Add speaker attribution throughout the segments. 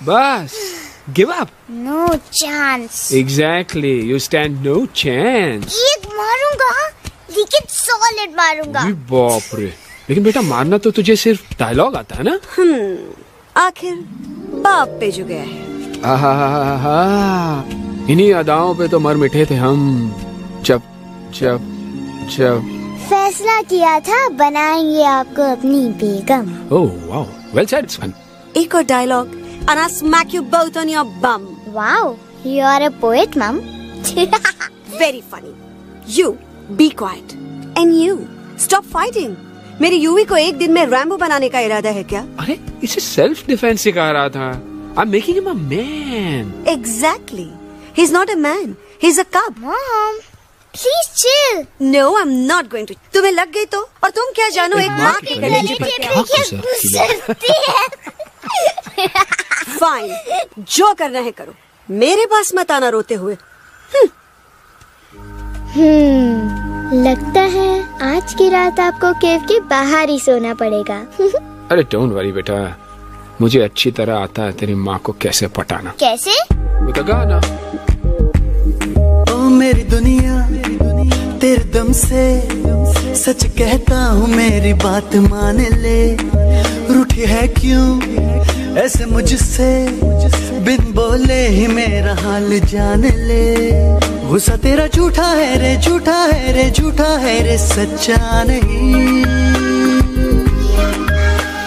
Speaker 1: बस give up.
Speaker 2: No chance.
Speaker 1: Exactly, you stand no chance.
Speaker 2: एक मारूंगा लेकिन सॉलिड मारूंगा।
Speaker 1: बाप रे, लेकिन बेटा मारना तो तुझे सिर्फ डायलॉग आता है ना?
Speaker 3: आखिर बाप पे जो गया है।
Speaker 1: आहा, इन्हीं अदाओं पे तो मर मिटे थे हम जब जब जब
Speaker 2: फैसला किया था बनाएंगे आपको अपनी बेगम।
Speaker 1: ओह वाओ, वेल सेड सन।
Speaker 3: एक और dialogue and I'll smack you both on your bum.
Speaker 2: Wow, you are a poet, Mom.
Speaker 3: Very funny. You be quiet and you stop fighting. मेरी यूवी को एक दिन में रैम्बो बनाने का इरादा है क्या?
Speaker 1: अरे इसे सेल्फ डिफेंस सिखा रहा था। I'm making him a man.
Speaker 3: Exactly. He's not a man. He's a cub.
Speaker 2: Mom, please chill.
Speaker 3: No, I'm not going to. तुम्हें लग गई तो? और तुम क्या जानो एक माँ के कलेजे पर क्या? फाइन, जो करना है करो, मेरे पास मत आना रोते हुए।
Speaker 2: लगता है आज की रात आपको केव के बाहर ही सोना पड़ेगा।
Speaker 1: अरे डोंट वरी बेटा, मुझे अच्छी तरह आता है तेरी माँ को कैसे पटाना।
Speaker 2: कैसे?
Speaker 1: With a गाना।
Speaker 4: ओ मेरी दुनिया तेरे दम से सच कहता हूँ, मेरी बात मान ले। रूठी है क्यों ऐसे मुझसे, बिन बोले ही मेरा हाल जान ले। गुस्सा तेरा झूठा है रे, झूठा है रे, झूठा है रे, सच्चा नहीं।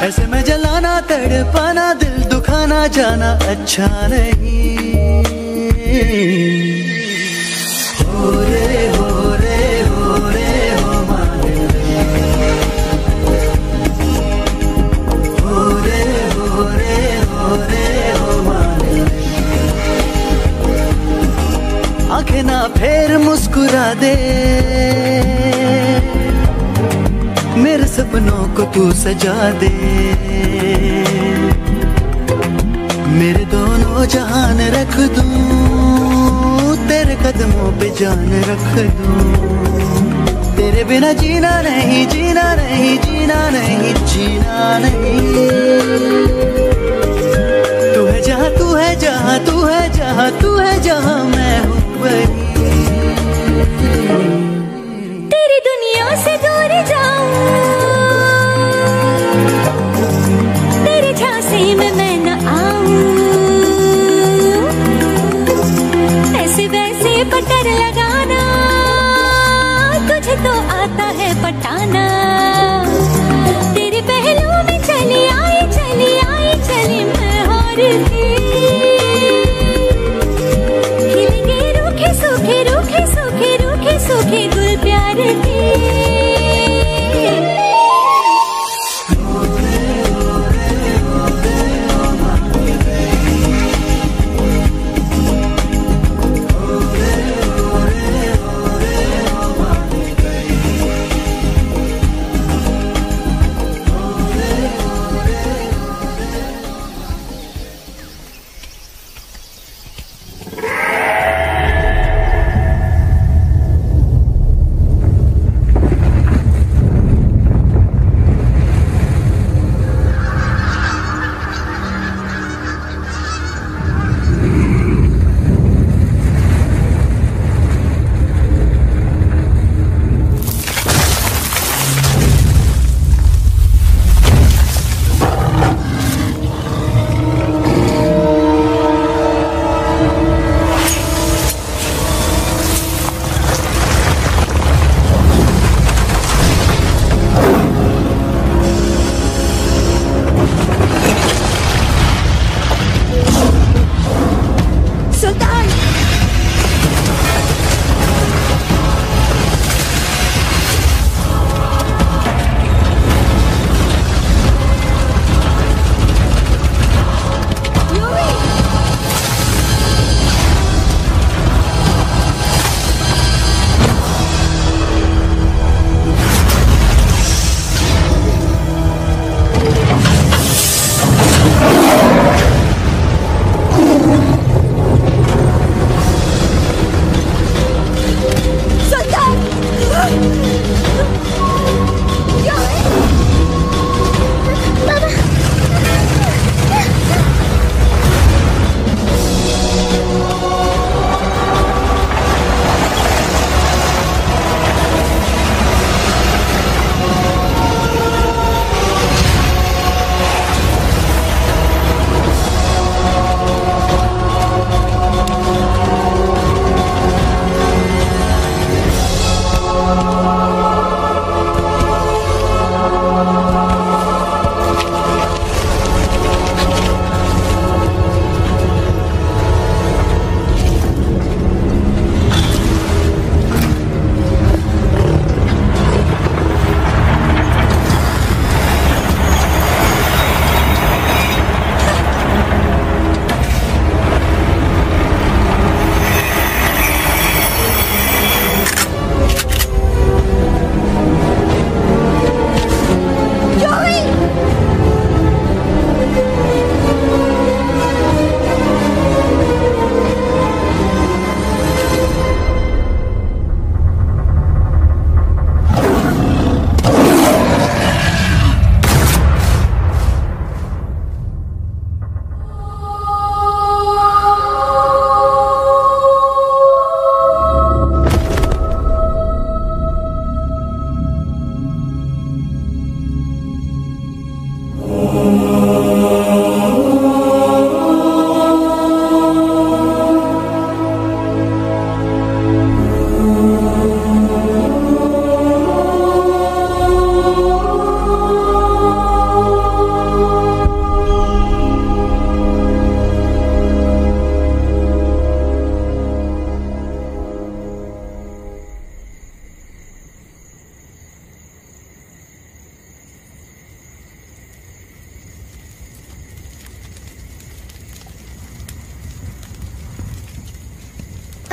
Speaker 4: ऐसे में जलाना तड़पाना, दिल दुखाना जाना अच्छा नहीं। हो रे हो रे हो रे हो मान ले। हो रे हो रे हो रे हो मान ले। आंखें ना फेर मुस्कुरा दे, मेरे सपनों को तू सजा दे। मेरे दोनों जहान रख दूं, तेरे कदमों पे जान रख दूं। तेरे बिना जीना नहीं, जीना नहीं, जीना नहीं, जीना नहीं। तू है जहाँ, तू है जहाँ, तू है जहाँ, तू है जहाँ, मैं हूँ वही।
Speaker 5: तेरी दुनिया से दूर जाऊं, तेरे झांसे में मैं न आऊं। ऐसे वैसे पटर लगाना, तुझे तो आता है पटाना। तेरे पहलू में चली आई, चली आई, चली मैं हार के। खिलेंगे रूखे सूखे, रूखे सूखे, रूखे सूखे गुल प्यार के।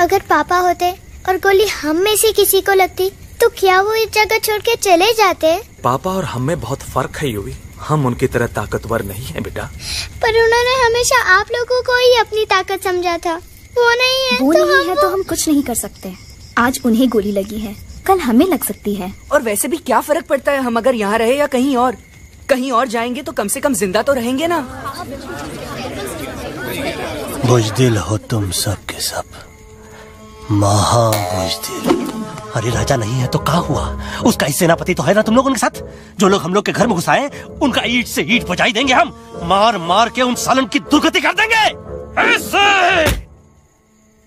Speaker 2: अगर पापा होते और गोली हम में से किसी को लगती तो क्या वो इस जगह छोड़ के चले जाते?
Speaker 6: पापा और हम में बहुत फर्क है यूवी। हम उनकी तरह ताकतवर नहीं है बेटा।
Speaker 2: पर उन्होंने हमेशा आप लोगों को ही अपनी ताकत समझा था। वो नहीं है,
Speaker 7: तो हम कुछ नहीं कर सकते। आज उन्हें गोली लगी है, कल हमें लग सकती है।
Speaker 8: और वैसे भी क्या फर्क पड़ता है हम अगर यहाँ रहे या कहीं और? कहीं और जाएंगे तो कम से कम जिंदा तो रहेंगे ना।
Speaker 9: बुज़दिल हो तुम सब के सब, महा बुज़दिल। अरे राजा नहीं है तो क्या हुआ? उसका ही सेनापति तो है ना तुम लोग उनके साथ। जो लोग हम लोग के घर में घुसाए उनका ईंट से ईंट बजाई देंगे हम। मार मार के उन सालन की दुर्गति कर देंगे ऐसे।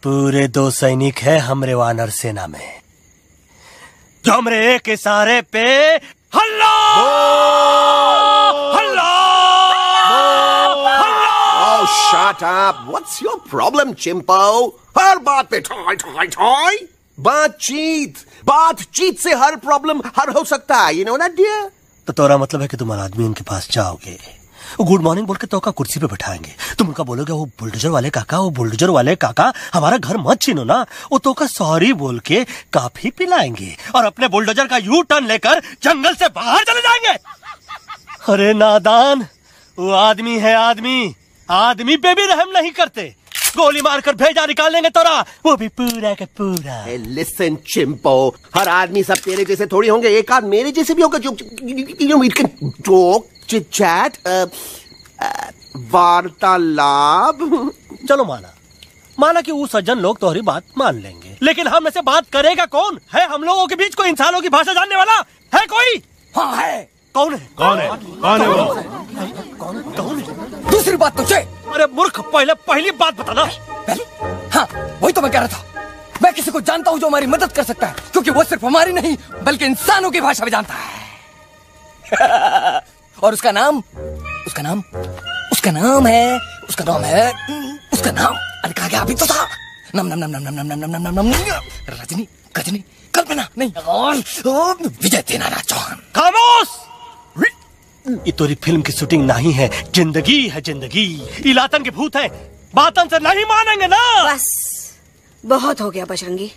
Speaker 9: पूरे 2 सैनिक है हमरे वानर सेना में जो हमरे एक इशारे पे हल्ला हल्ला हल्ला।
Speaker 10: Oh, shut up! What's your problem, चिंपो? हर बात पे ठोय ठोय ठोय। बातचीत से हर प्रॉब्लम हल हो सकता है, you know that dear?
Speaker 9: तो तोरा मतलब है कि तुम आदमी उनके पास जाओगे, गुड मॉर्निंग बोल के तो का कुर्सी पे बैठाएंगे, तुम उनका बोलोगे वो बुलडोजर वाले काका हमारा घर मत छीनो ना, वो तो का सॉरी बोल के काफी पिलाएंगे और अपने बुलडोजर का यू टर्न लेकर जंगल से बाहर चले जाएंगे। अरे नादान, वो आदमी है आदमी पे भी रहम नहीं करते। गोली मारकर भेजा निकाल लेंगे तोरा, वो भी पूरा का पूरा।
Speaker 10: लिसन चिंपो, हर आदमी सब तेरे जैसे थोड़ी होंगे, एक आध मेरे जैसे भी होगा जो जोक चिट-चैट वार्तालाप।
Speaker 9: चलो माना कि वो सज्जन लोग तुम्हारी बात मान लेंगे, लेकिन हम ऐसे बात करेगा कौन? है हम लोगों के बीच कोई इंसानों की भाषा जानने वाला है कोई? हाँ है। कौन है वो?
Speaker 8: दूसरी बात तुझे।
Speaker 9: अरे मूर्ख, पहली बात बताना।
Speaker 8: पहले? हाँ, वही तो मैं कह रहा था। मैं किसी को जानता हूँ जो हमारी मदद कर सकता है, क्योंकि वो सिर्फ हमारी नहीं बल्कि इंसानों की भाषा भी जानता है। और उसका नाम है अरे कहा गया अभी तो था। नम रजनी गजनी कल्पना नहीं और विजय तेनालीराम चौहान।
Speaker 9: खामोश! ये तोरी फिल्म की शूटिंग नहीं है, जिंदगी है जिंदगी। इलातन के भूत है, बातन से नहीं मानेंगे ना।
Speaker 3: बस बहुत हो गया बजरंगी,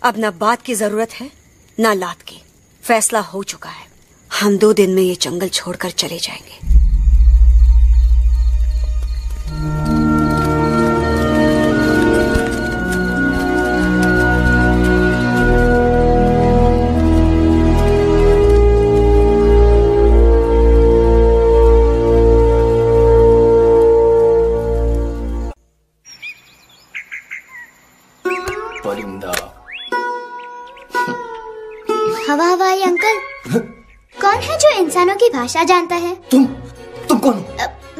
Speaker 3: अब ना बात की जरूरत है ना लात की। फैसला हो चुका है, हम 2 दिन में ये जंगल छोड़कर चले जाएंगे।
Speaker 2: हवाई अंकल, कौन है जो इंसानों की भाषा जानता है?
Speaker 8: तुम कौन हो?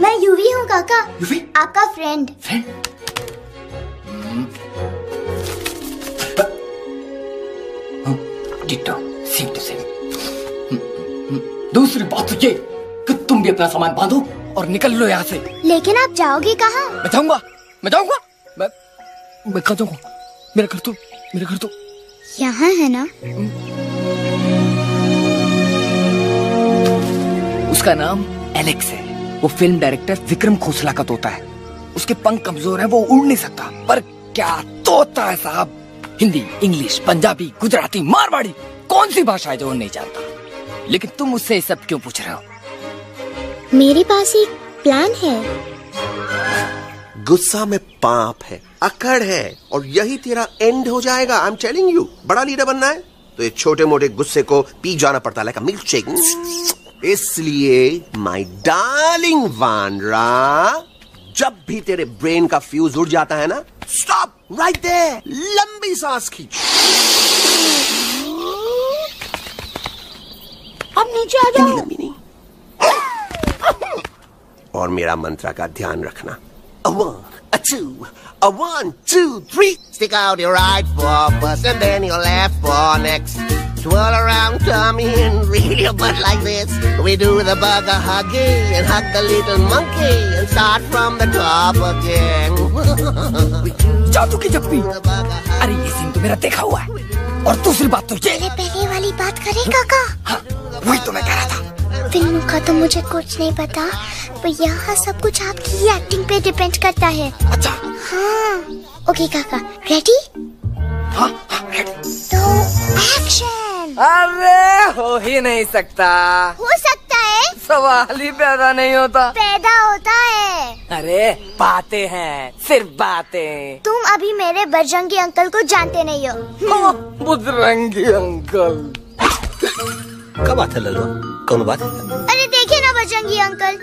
Speaker 2: मैं यूवी हूँ काका।
Speaker 8: यूवी?
Speaker 2: आपका friend.
Speaker 8: Ditto, same to same. दूसरी बात तो ये कि तुम भी अपना सामान बांधो और निकल लो यहाँ से।
Speaker 2: लेकिन आप जाओगे कहाँ?
Speaker 8: मैं जाऊंगा मैं कहाँ जाऊंगा? मेरा घर तो
Speaker 2: यहाँ है ना।
Speaker 8: उसका नाम एलेक्स है। वो फिल्म डायरेक्टर विक्रम खोसला का तोता है। उसके पंख कमजोर हैं, वो उड़ नहीं सकता, पर क्या तोता है साहब। हिंदी, इंग्लिश, पंजाबी, गुजराती, मारवाड़ी, कौन सी भाषा है जो वो नहीं जानता। लेकिन तुम मुझसे ये सब क्यों पूछ रहे हो?
Speaker 2: मेरे पास एक प्लान है।
Speaker 10: गुस्सा में पाप है, अकड़ है, और यही तेरा एंड हो जाएगा। आई एम टेलिंग यू, बड़ा लीडर बनना है तो ये छोटे मोटे गुस्से को पी जाना पड़ता है, लाइक अ मिल्क शेक। इसलिए माय डार्लिंग वानरा, जब भी तेरे ब्रेन का फ्यूज उड़ जाता है ना, स्टॉप राइट देयर, लंबी सांस खींच।
Speaker 2: अब नीचे आ जाओ।
Speaker 10: लंबी नहीं। और मेरा मंत्र का ध्यान रखना। A 1, a 2, a 1, 2, 3. Stick out your right foot first and then your left foot next. Twirl around tummy and reel your butt like this. We do the bugger huggy and hug the little monkey and start from the top again.
Speaker 8: जादू की जप्पी। अरे ये scene तो मेरा देखा हुआ है। और दूसरी बात तो ये।
Speaker 2: पहले वाली बात करें काका?
Speaker 8: हाँ, वही तो मैं कह रहा था।
Speaker 2: फिल्म का तो मुझे कुछ नहीं पता, पर यहाँ सब कुछ आपकी एक्टिंग पे डिपेंड करता है।
Speaker 8: अच्छा।
Speaker 2: हाँ। ओके काका, रेडी? तो एक्शन।
Speaker 8: अरे हो ही नहीं सकता।
Speaker 2: हो सकता है।
Speaker 8: सवाल ही पैदा नहीं होता।
Speaker 2: पैदा होता है।
Speaker 8: अरे बातें हैं, सिर्फ बातें।
Speaker 2: तुम अभी मेरे बजरंगी अंकल को जानते नहीं हो।
Speaker 8: बजरंगी अंकल।
Speaker 9: क्या बात है लल्लू, कौन बात है?
Speaker 2: अरे देखिए ना बजरंगी अंकल,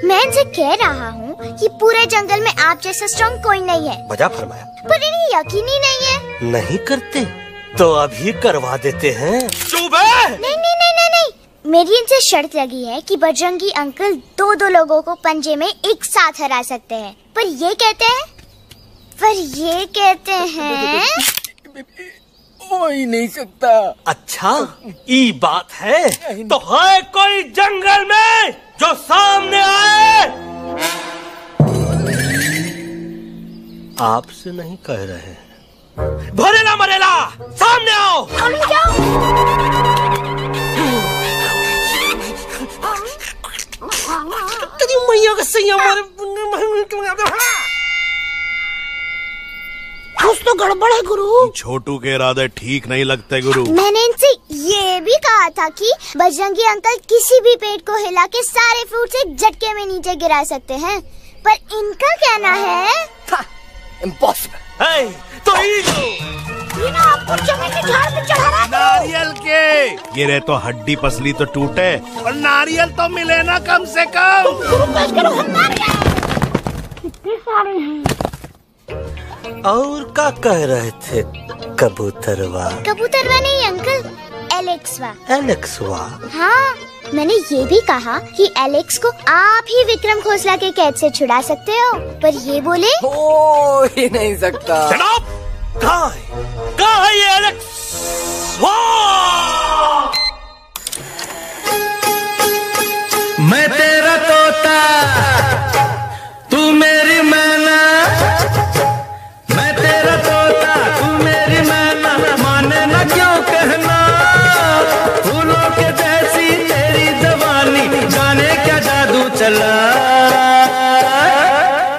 Speaker 2: मैं इनसे कह रहा हूँ कि पूरे जंगल में आप जैसा स्ट्रॉन्ग कोई नहीं है।
Speaker 9: वजह फरमाया।
Speaker 2: पर इन्हें यकीन ही नहीं है।
Speaker 9: नहीं करते तो अभी करवा देते हैं।
Speaker 2: नहीं नहीं नहीं नहीं नहीं, मेरी इनसे शर्त लगी है कि बजरंगी अंकल दो लोगों को पंजे में एक साथ हरा सकते हैं। पर ये कहते हैं
Speaker 8: हो ही नहीं सकता।
Speaker 9: अच्छा ये बात है तो है कोई जंगल में जो सामने आए? आपसे नहीं कह रहे, भरेला मरेला सामने आओ। मैया का सही
Speaker 2: कुछ तो गड़बड़ है गुरु।
Speaker 11: छोटू के इरादे ठीक नहीं लगते गुरु।
Speaker 2: मैंने इनसे ये भी कहा था कि बजरंगी अंकल किसी भी पेड़ को हिला के सारे फ्रूट से झटके में नीचे गिरा सकते हैं, पर इनका कहना है
Speaker 9: इम्पॉसिबल। तो
Speaker 2: ये ना आपको चने के झाड़ पे चढ़ा रहा है।
Speaker 11: नारियल के गिरे तो हड्डी पसली तो टूटे और नारियल तो मिले ना कम से कम।
Speaker 2: कितने सारे हैं।
Speaker 9: और क्या कह रहे थे कबूतरवा?
Speaker 2: कबूतरवा नहीं अंकल, एलेक्सवा।
Speaker 9: एलेक्सवा?
Speaker 2: हाँ, मैंने ये भी कहा कि एलेक्स को आप ही विक्रम खोसला के कैद से छुड़ा सकते हो, पर ये बोले
Speaker 8: हो ही नहीं सकता।
Speaker 9: कहाँ है ये एलेक्स?
Speaker 4: मैं तेरा तोता तू मेरी मैना, मैं तेरा तोता तू मेरी मैना, माने ना क्यों कहना। फूलों के जैसी तेरी जवानी, जाने क्या जादू चला।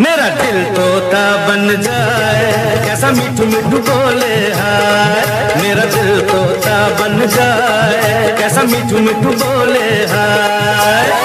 Speaker 4: मेरा दिल तोता बन जाए, कैसा मीठू मीठू बोले हाय। मेरा दिल तोता बन जाए, कैसा मीठू मीठू बोले हाय।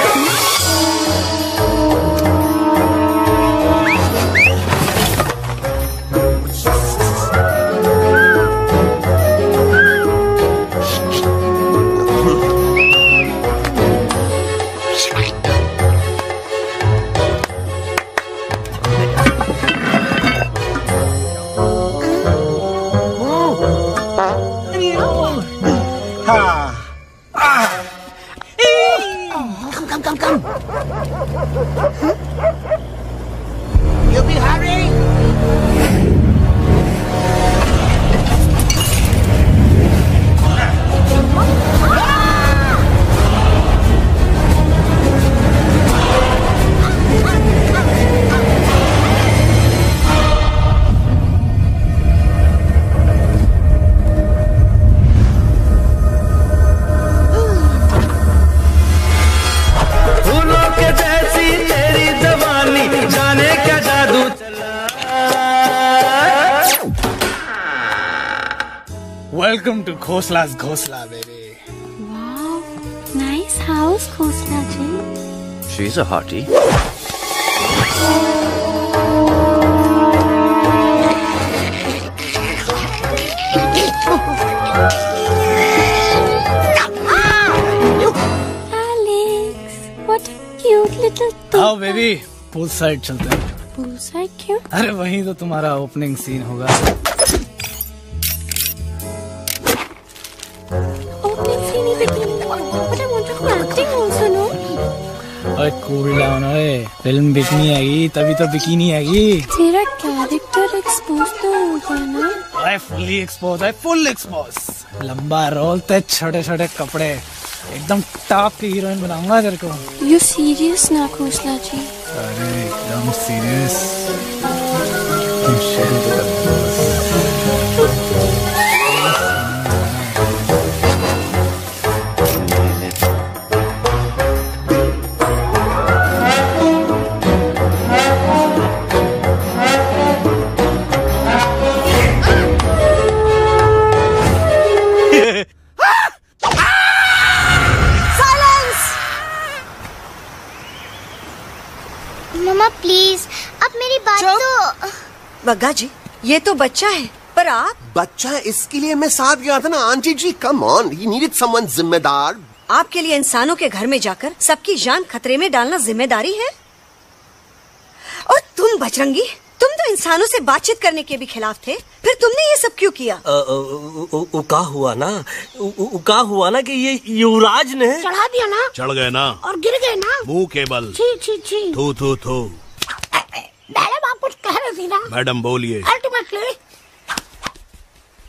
Speaker 12: Welcome to Khosla's Khosla, baby.
Speaker 5: Wow, nice house, Khosla ji.
Speaker 13: She's a hottie.
Speaker 5: Alex, what a cute little thing.
Speaker 12: आओ बेबी, पूल साइड चलते हैं।
Speaker 5: पूल साइड क्यों?
Speaker 12: अरे वहीं तो तुम्हारा ओपनिंग सीन होगा। कूल डाउन ओए, फिल्म बिकनी आएगी तभी तो बिकिनी आएगी।
Speaker 5: तेरा कैरेक्टर एक्सपोज तो होगा ना?
Speaker 12: ओए फुली एक्सपोज है, फुल एक्सपोज। लंबा रोल ते छोटे छोटे कपड़े, एकदम टॉप की हीरोइन बनाऊंगा तेरे को।
Speaker 5: यू सीरियस ना खोसला जी?
Speaker 12: अरे एकदम सीरियस।
Speaker 2: मम्मा प्लीज, अब मेरी बात तो।
Speaker 3: बग्गा जी, ये तो बच्चा है, पर आप?
Speaker 10: बच्चा इसके लिए मैं साथ गया था ना aunty ji. Come on, he needed someone जिम्मेदार।
Speaker 3: आपके लिए इंसानों के घर में जाकर सबकी जान खतरे में डालना जिम्मेदारी है? और तुम बजरंगी, तुम तो इंसानों से बातचीत करने के भी खिलाफ थे, फिर तुमने ये सब क्यों किया?
Speaker 9: का हुआ ना कि ये युवराज ने
Speaker 14: चढ़ा दिया ना,
Speaker 11: चढ़ गए ना
Speaker 14: और गिर गए ना
Speaker 11: मुंह के बल।
Speaker 14: छी छी छी।
Speaker 11: थू थू थू।
Speaker 14: मैडम आप कुछ कह रही थी ना?
Speaker 11: मैडम बोलिए।
Speaker 14: अल्टीमेटली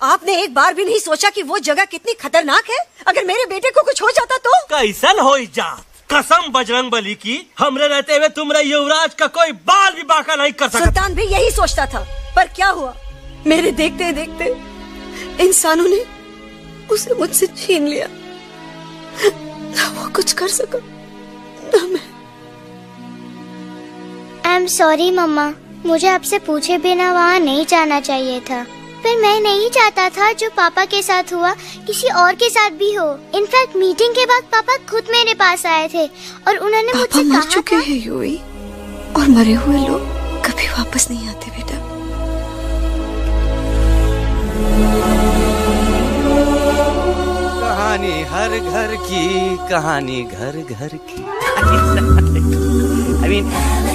Speaker 3: आपने एक बार भी नहीं सोचा कि वो जगह कितनी खतरनाक है? अगर मेरे बेटे को कुछ हो जाता तो?
Speaker 9: कैसन हो जा, कसम बजरंग बली की, हमरे रहते हुए तुमरे युवराज का कोई बाल भी बाका नहीं कर सकता।
Speaker 3: सुल्तान भी यही सोचता था, पर क्या हुआ, मेरे देखते देखते इंसानों ने उसे मुझसे छीन लिया। ना वो कुछ कर सका, ना मैं।
Speaker 2: आई एम सॉरी मम्मा, मुझे आपसे पूछे बिना वहाँ नहीं जाना चाहिए था, पर मैं नहीं चाहता था जो पापा के साथ हुआ किसी और के साथ भी हो। इनफैक्ट मीटिंग के बाद पापा खुद मेरे पास आए थे और उन्होंने मुझसे कहा
Speaker 3: मर चुके हैं यूई, और मरे हुए लोग कभी वापस नहीं आते बेटा।
Speaker 15: कहानी हर घर की, कहानी घर घर की। I mean,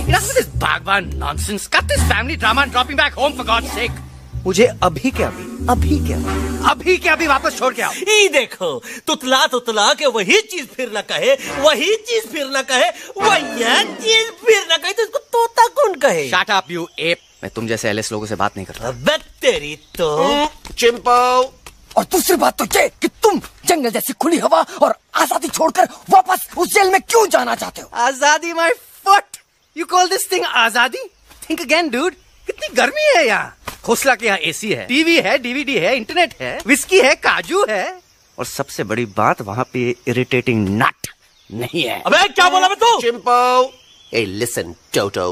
Speaker 15: enough with this Bhagwan nonsense. Cut this family drama and drop me back home for God's sake. मुझे अभी के अभी वापस छोड़ के आओ।
Speaker 9: ये देखो, तुतला के वही चीज फिर न कहे, वही चीज फिर न कहे, वही चीज फिर न कहे, तो इसको तोता कौन कहे?
Speaker 15: Shut up you ape। मैं तुम जैसे एलिस लोगों से बात नहीं करता।
Speaker 9: अबे तेरी तो
Speaker 10: चिंपो।
Speaker 8: और दूसरी बात तो ये कि तुम जंगल जैसी खुली हवा और आजादी छोड़कर वापस उस जेल में क्यों जाना चाहते हो?
Speaker 15: आजादी my foot। You call this thing आजादी? Think again dude। कितनी गर्मी है यहाँ। खोसला के यहाँ एसी है, टीवी है, डीवीडी है, इंटरनेट है, विस्की है, काजू है, और सबसे बड़ी बात वहाँ पे इरिटेटिंग नट नहीं है।
Speaker 9: अबे क्या बोला मैं तू?
Speaker 10: चिंपो। ए लिसन टोटो,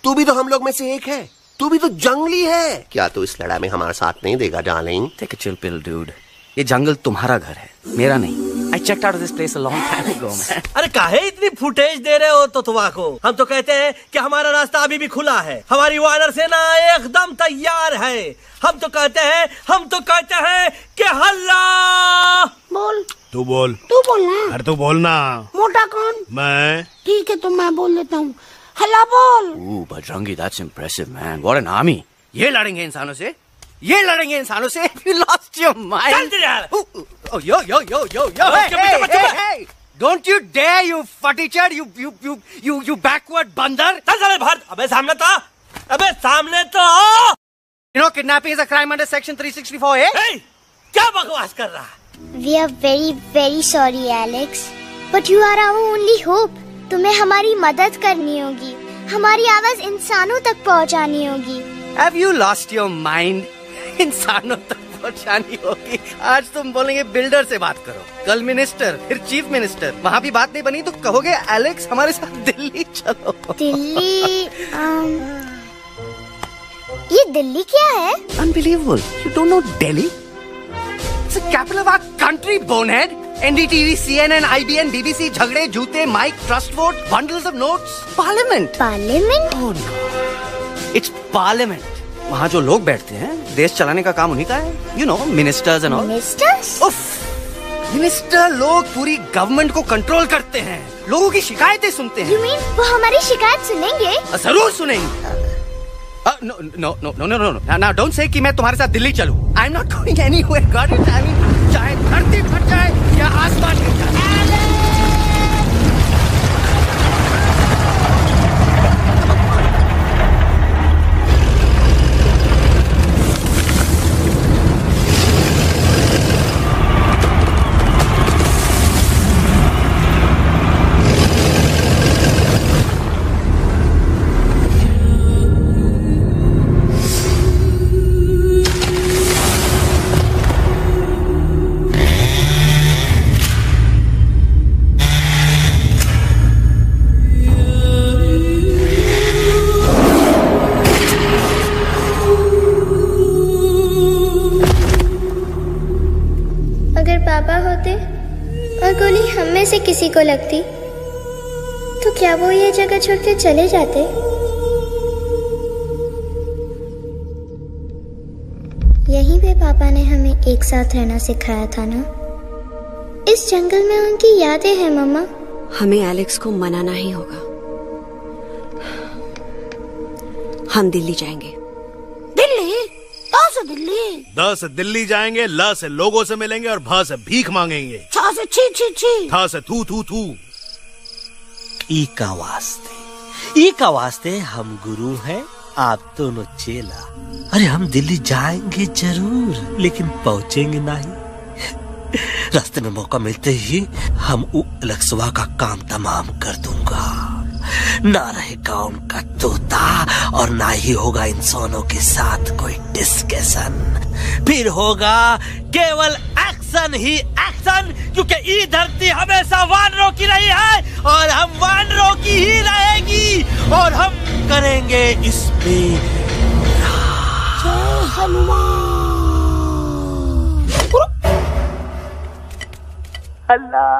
Speaker 10: तू भी तो हम लोग में से एक है, तू भी तो जंगली है। क्या तू इस लड़ाई में हमारा साथ नहीं देगा darling?
Speaker 15: Take a chill pill dude। ये जंगल तुम्हारा घर है, मेरा नहीं। I checked out of this place a long time ago, man।
Speaker 9: अरे काहे इतनी फुटेज दे रहे हो तुतवा को? हम तो कहते हैं कि हमारा रास्ता अभी भी खुला है, हमारी वानर सेना एकदम तैयार है। हम तो कहते हैं कि हल्ला।
Speaker 14: बोल।
Speaker 11: तू बोल।
Speaker 14: तू बोलना।
Speaker 11: अरे तू बोलना।
Speaker 14: मोटा कौन?
Speaker 11: मैं।
Speaker 14: ठीक है तो मैं बोल लेता हूँ। हल्ला बोल।
Speaker 15: Bajrangi, that's impressive man। What an army। ये लड़ेंगे इंसानों से? ये लड़ेंगे इंसानों से? You lost your mind। Oh, yo। Hey। Don't you dare, you fatichard, you backward बंदर।
Speaker 9: चल भारत। अबे सामने तो।
Speaker 15: You know kidnapping is a crime under section 364A।
Speaker 9: क्या बकवास कर रहा है?
Speaker 2: We are very very sorry Alex, but you are our only hope। तुम्हें हमारी मदद करनी होगी, हमारी आवाज इंसानों तक पहुंचानी होगी।
Speaker 15: Have you lost your mind? इंसानों तक पहुंचानी होगी। आज तुम बोलेंगे बिल्डर से बात करो, कल मिनिस्टर, फिर चीफ मिनिस्टर, वहाँ भी बात नहीं बनी तो कहोगे एलेक्स हमारे साथ दिल्ली चलो।
Speaker 2: दिल्ली? ये दिल्ली क्या है?
Speaker 15: Unbelievable। You don't know Delhi? It's the capital of our country, bonehead। NDTV, CNN, IBN, BBC, झगड़े, जूते, mike, trust vote, bundles of notes, parliament।
Speaker 2: Parliament?
Speaker 15: Oh no। It's parliament। वहाँ जो लोग बैठते हैं, देश चलाने का काम उन्हीं का है। You know, ministers and all।
Speaker 2: Ministers?
Speaker 15: उफ, मिनिस्टर लोग पूरी गवर्नमेंट को कंट्रोल करते हैं, लोगों की शिकायतें सुनते हैं।
Speaker 2: You mean वो हमारी शिकायत सुनेंगे?
Speaker 15: जरूर सुनेंगे। No। Now don't say कि मैं तुम्हारे साथ दिल्ली चलूं। I'm not going anywhere, got it? I mean, चाहे धरती फट जाए या आसमान गिर जाए।
Speaker 2: से किसी को लगती तो क्या वो ये जगह छोड़ के चले जाते? एक साथ रहना सिखाया था ना। इस जंगल में उनकी यादें हैं मम्मा।
Speaker 3: हमें एलेक्स को मनाना ही होगा। हम दिल्ली जाएंगे।
Speaker 14: दिल्ली? दिल्ली?
Speaker 11: द से दिल्ली जाएंगे, ल से लोगों से मिलेंगे और भ से भीख मांगेंगे,
Speaker 14: छ से छी छी छी,
Speaker 11: थ से थू थू थू।
Speaker 9: ई का वास्ते हम गुरु हैं, आप दोनों चेला। अरे हम दिल्ली जाएंगे जरूर, लेकिन पहुंचेंगे नहीं। रास्ते में मौका मिलते ही हम अलक्सवा का काम तमाम कर दूंगा। ना रहेगा उनका तोता और ना ही होगा इंसानों के साथ कोई डिस्कशन। फिर होगा केवल एक्शन ही एक्शन, क्योंकि ये धरती हमेशा वानरों की रही है और हम वानरों की ही रहेगी, और हम करेंगे इस पे अल्लाह।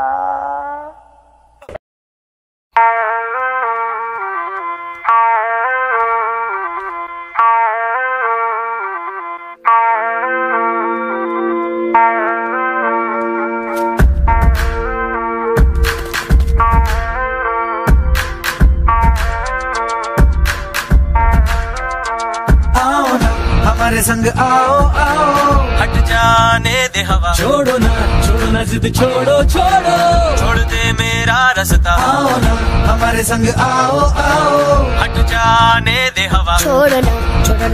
Speaker 4: हमारे संग आओ आओ,
Speaker 16: हट जाने दे हवा,
Speaker 4: छोड़ो ना जिद, छोड़ो
Speaker 16: छोड़ दे मेरा रास्ता।
Speaker 4: आओ ना हमारे संग आओ आओ,
Speaker 16: हट जाने दे हवा,
Speaker 2: छोड़ो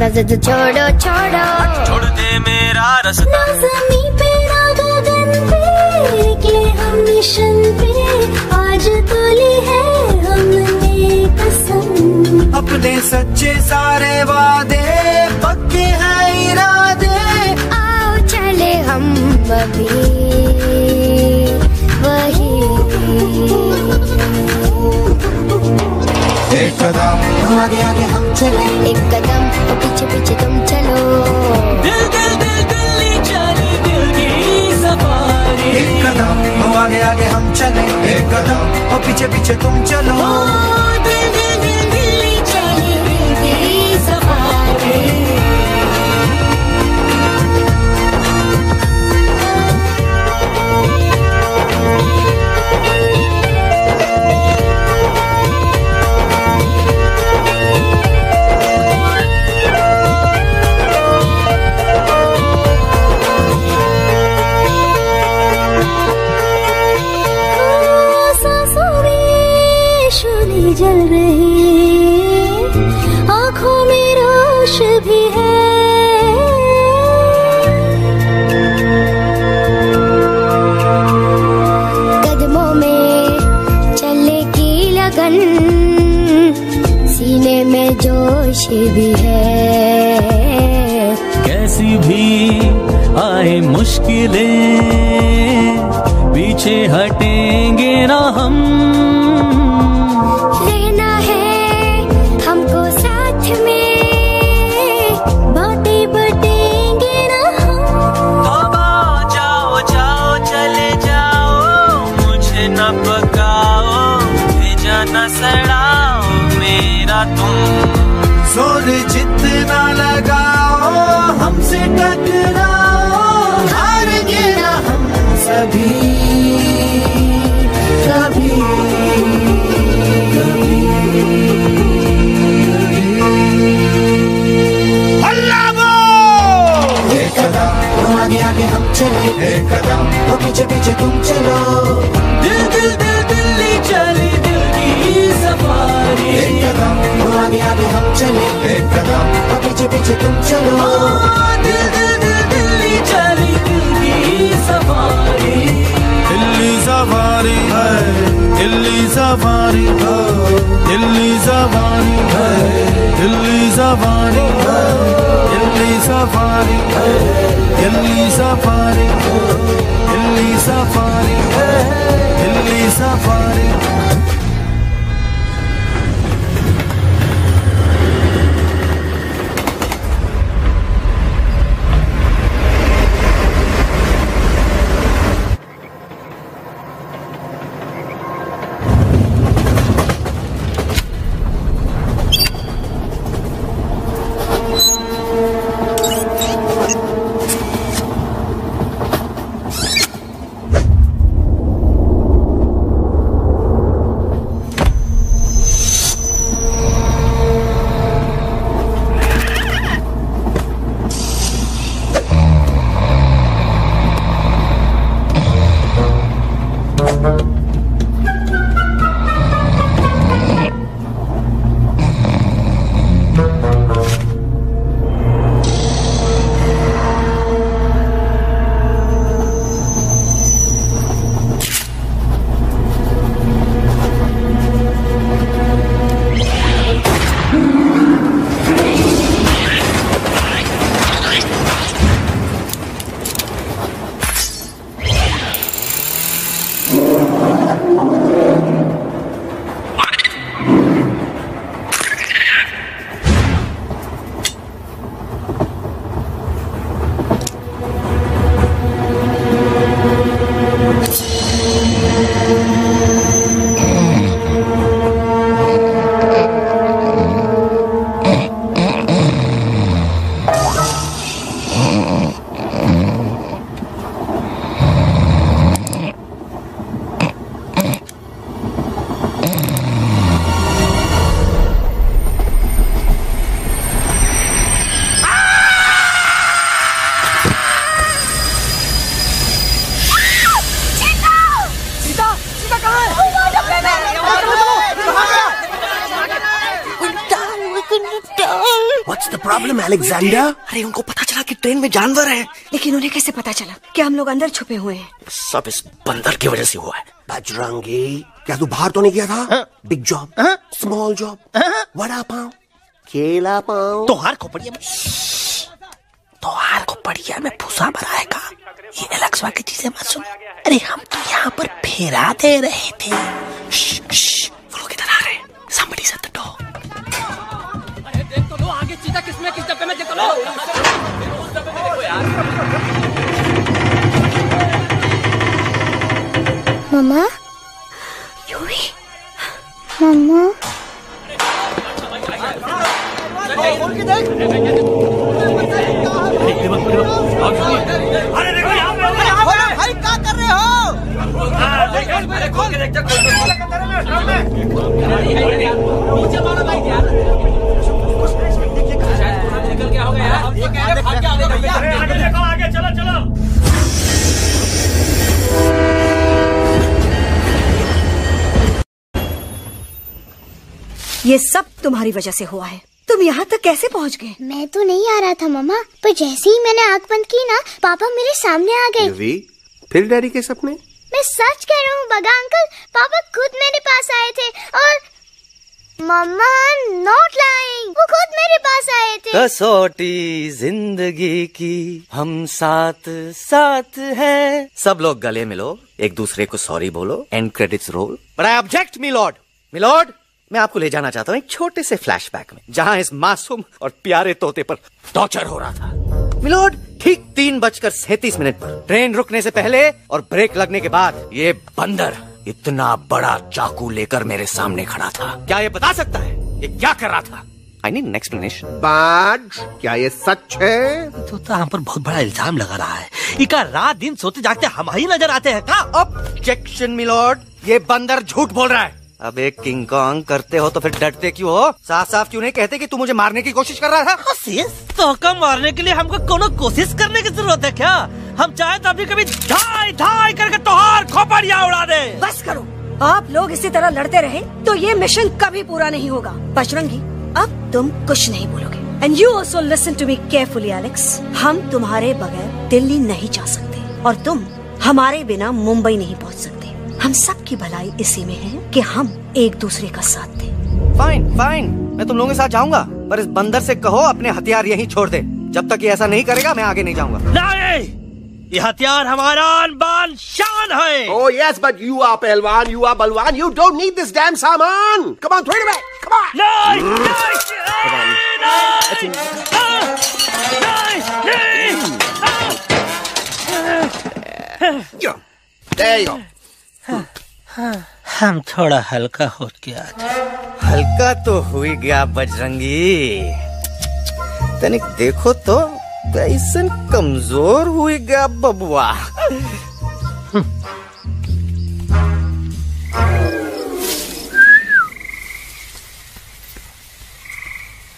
Speaker 2: ना जिद, छोड़ो
Speaker 16: छोड़ दे मेरा रास्ता।
Speaker 5: ज़मीं पे ना गगन पे निकले हम मिशन पे, आज तोली है हमने कसम।
Speaker 4: अपने सच्चे सारे वादे पक्के हैं इरादे,
Speaker 2: आओ चले हम अभी वही।
Speaker 4: एक कदम आगे आगे हम चले,
Speaker 2: एक कदम और पीछे पीछे तुम चलो।
Speaker 16: दिल्ली चली दिल की सफारी।
Speaker 4: एक कदम आगे आगे हम चले, एक कदम और पीछे पीछे तुम चलो।
Speaker 5: दिल्ली चली दिल की सफारी। जल रही आँखों में रोश भी है,
Speaker 2: कदमों में चलेगी लगन, सीने में जोश भी है।
Speaker 16: कैसी भी आए मुश्किलें पीछे हटेंगे ना हम,
Speaker 5: सड़ाओ मेरा तुम।
Speaker 4: जोर जितना लगाओ हमसे टकराओ, हारेंगे ना हम सभी कभी कभी। अल्लाह वो एक कदम आगे आगे हम चले, एक कदम और पीछे पीछे तुम चलो।
Speaker 16: दिल्ली चली दिल की सफारी।
Speaker 4: एक कदम आगे आगे हम चले, एक कदम और पीछे पीछे तुम चलो।
Speaker 16: दिल्ली चली दिल की सफारी।
Speaker 11: दिल्ली सफारी है, दिल्ली सफारी है, दिल्ली सफारी है, दिल्ली सफारी है, दिल्ली सफारी है, दिल्ली सफारी है, दिल्ली सफारी है, Delhi safari.
Speaker 10: What's the problem, Alexander?
Speaker 15: अरे उनको पता चला कि ट्रेन में जानवर है।
Speaker 3: लेकिन उन्हें कैसे पता चला कि हम लोग अंदर छुपे हुए हैं?
Speaker 15: सब इस बंदर की वजह से हुआ है।
Speaker 10: बजरंगी, क्या तू बाहर तो नहीं गया था? Big job, small job, vada pav, केला पाव।
Speaker 9: तोहार खोपड़िया
Speaker 14: में फुसा भराएगा। ये एलेक्सा की चीजें मत सुन। अरे हम तो यहाँ पर फेरा दे रहे थे।
Speaker 15: वो लोग इधर आ रहे हैं। Somebody's at the door.
Speaker 16: अरे देख तो लो आगे चीता किसमें किस डब्बे में, देख तो लो। उस डब्बे में देखो यार।
Speaker 2: मम्मा,
Speaker 3: यूवी,
Speaker 2: मम्मा,
Speaker 16: अरे देखो यहाँ भाई क्या कर रहे हो? नीचे मारो भाई यार। निकल गया होगा यार। ये कह रहे भाग के आगे भैया। देखो आगे, चलो चलो।
Speaker 3: ये सब तुम्हारी वजह से हुआ है। तुम यहाँ तक कैसे पहुँच गए?
Speaker 2: मैं तो नहीं आ रहा था मम्मा, पर जैसे ही मैंने आँख बंद की ना, पापा मेरे सामने आ गए।
Speaker 10: फिर डैडी के सपने?
Speaker 2: मैं सच कह रहा हूँ बगा अंकल, पापा खुद मेरे पास आए थे और मम्मा नॉट लाइंग, वो खुद मेरे पास आए थे।
Speaker 15: कसौटी जिंदगी की हम साथ साथ हैं। सब लोग गले मिलो, एक दूसरे को सॉरी बोलो, end credits roll. But I object milord, मैं आपको ले जाना चाहता हूँ एक छोटे से फ्लैशबैक में, जहाँ इस मासूम और प्यारे तोते पर टॉर्चर हो रहा था। मिलॉर्ड, ठीक 3:37 पर ट्रेन रुकने से पहले और ब्रेक लगने के बाद ये बंदर इतना बड़ा चाकू लेकर मेरे सामने खड़ा था। क्या ये बता सकता है ये क्या कर रहा था? I need an explanation.
Speaker 10: बाज, क्या ये सच है?
Speaker 9: तो हम पर बहुत बड़ा इल्जाम लगा रहा है। इका रात दिन सोते जागते हम ही नजर आते हैं का?
Speaker 15: ऑब्जेक्शन मिलॉर्ड, ये बंदर झूठ बोल रहा है। अब एक किंग कॉन्ग करते हो तो फिर डरते क्यों हो? साफ साफ क्यों नहीं कहते कि तू मुझे मारने की कोशिश कर रहा था?
Speaker 9: तो कम मारने के लिए हमको कोनो कोशिश करने की जरूरत है क्या? हम चाहे तो अभी कभी धाई धाई करके तोहार खोपड़िया उड़ा दे।
Speaker 3: बस करो, आप लोग इसी तरह लड़ते रहे तो ये मिशन कभी पूरा नहीं होगा। बजरंगी, अब तुम कुछ नहीं बोलोगे। And you also listen to me carefully Alex. हम तुम्हारे बगैर दिल्ली नहीं जा सकते और तुम हमारे बिना मुंबई नहीं पहुंच सकते। हम सब की भलाई इसी में है कि हम एक दूसरे का साथ दें।
Speaker 15: फाइन, मैं तुम लोगों के साथ जाऊंगा, पर इस बंदर से कहो अपने हथियार यहीं छोड़ दे। जब तक ये ऐसा नहीं करेगा मैं आगे नहीं जाऊंगा।
Speaker 9: नहीं, ये हथियार हमारा आन-बान शान है।
Speaker 10: Oh yes, but you are पहलवान, you are बलवान, you don't need this damn सामान. Come on, throw it away. Come on. There you go.
Speaker 9: हम थोड़ा हल्का हो गया।
Speaker 15: हल्का तो हुई गया बजरंगी, तनिक देखो तो कैसन कमजोर हुई गया बबुआ।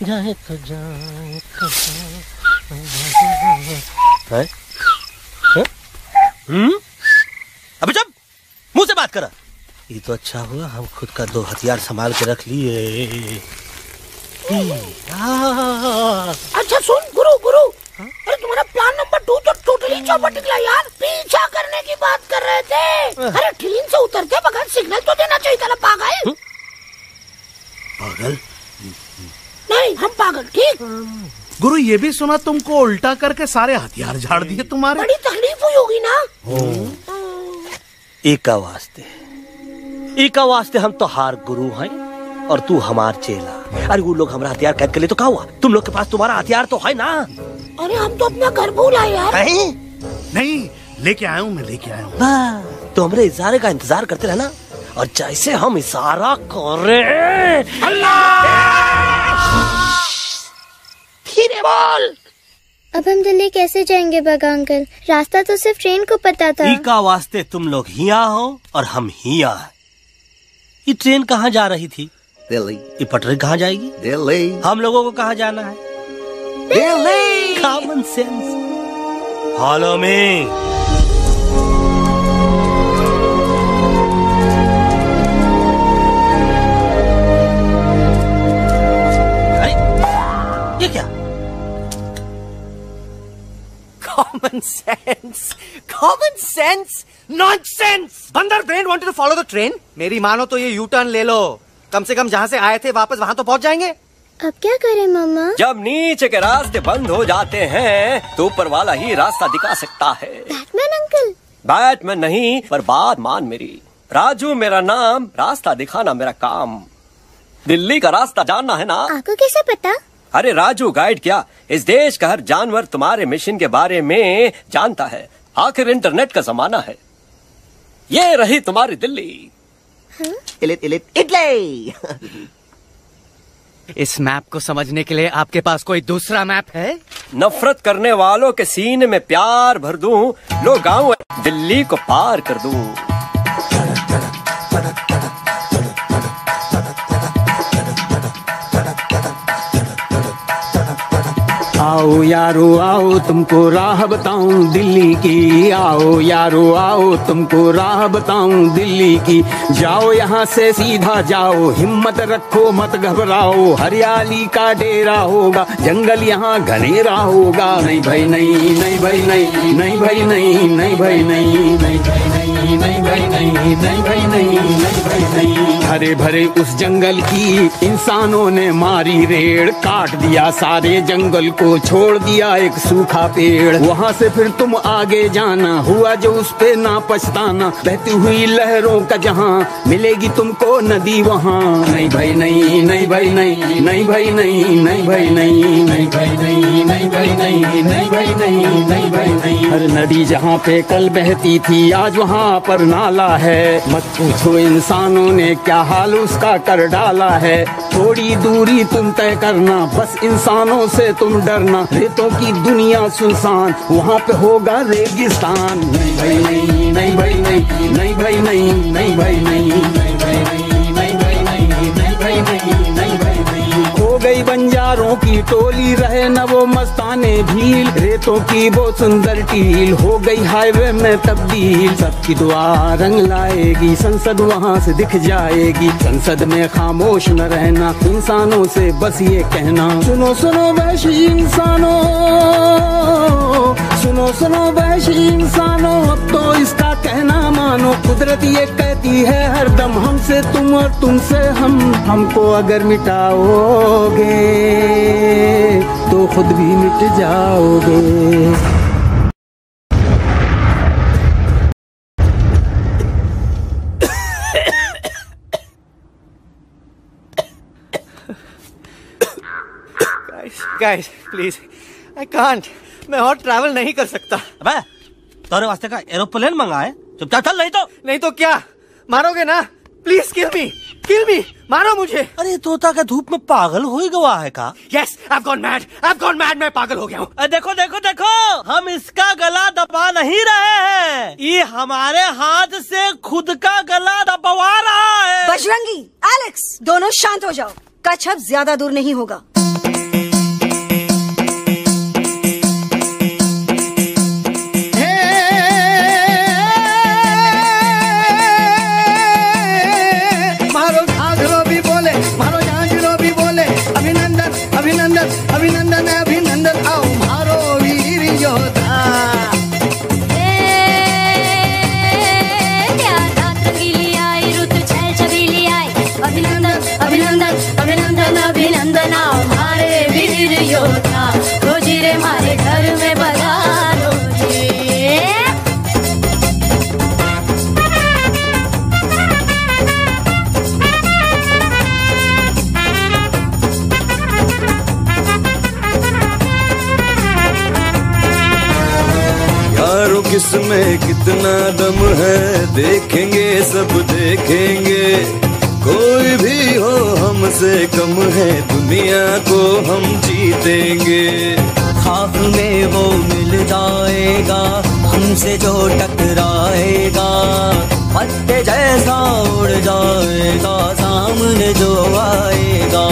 Speaker 9: जाए तो जाए अबे चुप, मुंह से बात करा। ये तो अच्छा हुआ हम खुद का 2 हथियार संभाल के रख लिए।
Speaker 14: अच्छा सुन गुरु, अरे तुम्हारा प्लान नंबर 2 तो टोटली चौपट निकला यार। पीछा करने की बात कर रहे थे। अरे ट्रेन से उतरते बगैर सिग्नल तो देना चाहिए था ना पागल।
Speaker 9: पागल
Speaker 14: नहीं, हम पागल, ठीक।
Speaker 11: गुरु, ये भी सुना तुमको उल्टा करके सारे हथियार झाड़ दिए तुम्हारे।
Speaker 14: बड़ी तकलीफ हुई होगी ना।
Speaker 9: एक वास्ते हम तो हार गुरु हैं और तू हमार चेला। अरे वो लोग हमारा हथियार कैद कर ले तो क्या हुआ? तुम लोग के पास तुम्हारा हथियार तो है ना।
Speaker 14: अरे हम तो अपना घर भूल आए यार।
Speaker 11: नहीं, लेके आया हूँ, मैं लेके आया हूँ।
Speaker 9: तो हमारे इशारे का इंतजार करते रहना, और जैसे हम इशारा कर रहे
Speaker 14: धीरे बोल।
Speaker 2: अब हम दिल्ली कैसे जाएंगे बगा अंकल? रास्ता तो सिर्फ ट्रेन को पता था।
Speaker 9: का वास्ते तुम लोग हिया हो और हम हिया। ये ट्रेन कहाँ जा रही थी?
Speaker 10: दिल्ली।
Speaker 9: ये पटरी कहाँ जाएगी?
Speaker 10: दिल्ली।
Speaker 9: हम लोगों को कहाँ जाना है?
Speaker 10: Delhi.
Speaker 9: Common sense. Follow me. ये क्या?
Speaker 15: Nonsense nonsense. बंदर brain wanted to follow the train. मेरी मानो तो ये यू टर्न ले लो, कम से कम जहाँ से आए थे वापस वहाँ तो पहुँच जाएंगे।
Speaker 2: अब क्या करें मामा?
Speaker 13: जब नीचे के रास्ते बंद हो जाते हैं तो ऊपर वाला ही रास्ता दिखा सकता है।
Speaker 2: Batman uncle?
Speaker 13: बैटमैन नहीं, पर बात मान मेरी। राजू मेरा नाम, रास्ता दिखाना मेरा काम। दिल्ली का रास्ता जानना है ना?
Speaker 2: आपको कैसे पता?
Speaker 13: अरे राजू गाइड क्या, इस देश का हर जानवर तुम्हारे मिशन के बारे में जानता है। आखिर इंटरनेट का जमाना है। ये रही तुम्हारी दिल्ली।
Speaker 15: इटली। इस मैप को समझने के लिए आपके पास कोई दूसरा मैप है?
Speaker 13: नफरत करने वालों के सीने में प्यार भर दूं, लो गाँव दिल्ली को पार कर दूं।
Speaker 1: आओ यारो आओ तुमको राह बताऊं दिल्ली की, आओ यारो आओ तुमको राह बताऊं दिल्ली की। जाओ यहाँ से सीधा जाओ, हिम्मत रखो मत घबराओ। हरियाली का डेरा होगा, जंगल यहाँ घनेरा होगा। नहीं भाई नहीं, नहीं भाई नहीं, नहीं भाई नहीं, नहीं भाई नहीं, नहीं भाई नहीं, नहीं भाई नहीं, नहीं भाई नहीं, नहीं भाई नहीं। हरे भरे उस जंगल की इंसानों ने मारी रेड़, काट दिया सारे जंगल को, छोड़ दिया एक सूखा पेड़। वहाँ से फिर तुम आगे जाना, हुआ जो उस पे ना पछताना। बहती हुई लहरों का जहाँ मिलेगी तुमको नदी वहाँ। नहीं भाई नहीं, नहीं भाई नहीं, नहीं भाई नहीं, नहीं भाई नहीं, नहीं भाई नहीं, नहीं भाई नहीं, नहीं भाई नहीं, नहीं भाई नहीं। हर नदी जहाँ पे कल बहती थी आज वहाँ पर नाला है। मत पूछो इंसानों ने क्या हाल उसका कर डाला है। थोड़ी दूरी तुम तय करना, बस इंसानों से तुम डरना। रेतों की दुनिया सुनसान, वहाँ पे होगा रेगिस्तान। नहीं भाई नहीं, नहीं भाई नहीं, नहीं भाई नहीं, नहीं भाई नहीं, नहीं भाई नहीं, नहीं भाई नहीं, नहीं भाई नहीं, नहीं भाई नहीं। हो गई बंजारों की टोली, रहे न वो मस्ताने भील। रेतों की वो सुंदर टील हो गई हाईवे में तब्दील। सबकी दुआ रंग लाएगी, संसद वहाँ से दिख जाएगी। संसद में खामोश न रहना, इंसानों से बस ये कहना। सुनो सुनो वैशी इंसानों, सुनो सुनो वैशी इंसानों, अब तो इसका कहना मानो। कुदरत ये कहती है हरदम, हमसे तुम और तुमसे हम। हमको अगर मिटाओगे तो खुद भी मिट जाओगे।
Speaker 15: Guys, please, I can't. मैं और ट्रैवल नहीं कर सकता।
Speaker 9: अबे, तोरे वास्ते का एरोप्लेन मंगाए, चुपचाप चल। नहीं तो
Speaker 15: क्या मारोगे ना? प्लीज किल मी, मारो मुझे।
Speaker 9: अरे तोता का धूप में पागल हो ही गवा है का?
Speaker 15: Yes, I've gone mad, मैं पागल हो गया हूँ।
Speaker 9: देखो देखो देखो, हम इसका गला दबा नहीं रहे हैं, ये हमारे हाथ से खुद का गला दबवा रहा है।
Speaker 3: बजरंगी, एलेक्स, दोनों शांत हो जाओ। कच्छप ज्यादा दूर नहीं होगा।
Speaker 14: अभिनंदन अभिनंदन, आओ मारो वीर योद्धा।
Speaker 5: रंगीली आई, रुत छल छबीली आई। अभिनंदन अभिनंदन अभिनंदन अभिनंदन, आओ मारे वीर योद्धा। रोजी रे मारे घर में बधारो जी।
Speaker 17: किसमें कितना दम है, देखेंगे सब देखेंगे। कोई भी हो हमसे कम है, दुनिया को हम जीतेंगे।
Speaker 18: खाक में वो मिल जाएगा, हमसे जो टकराएगा। पत्ते जैसा उड़ जाएगा, सामने जो आएगा।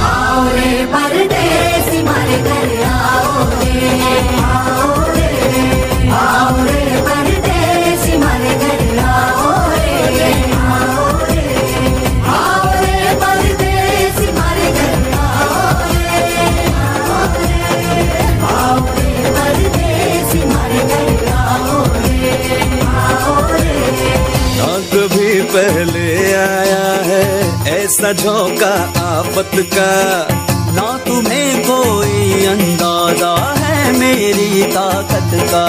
Speaker 5: आओ रे परदेसी मारे घर आओ रे, आओ रे परदेसी मारे घर आओ रे, आओ रे परदेसी मारे घर आओ रे, आओ रे परदेसी मारे घर आओ रे।
Speaker 17: पहले आया है ऐसा झोंका आफत का।
Speaker 18: ना तुम्हें कोई अंदाजा है मेरी ताकत का।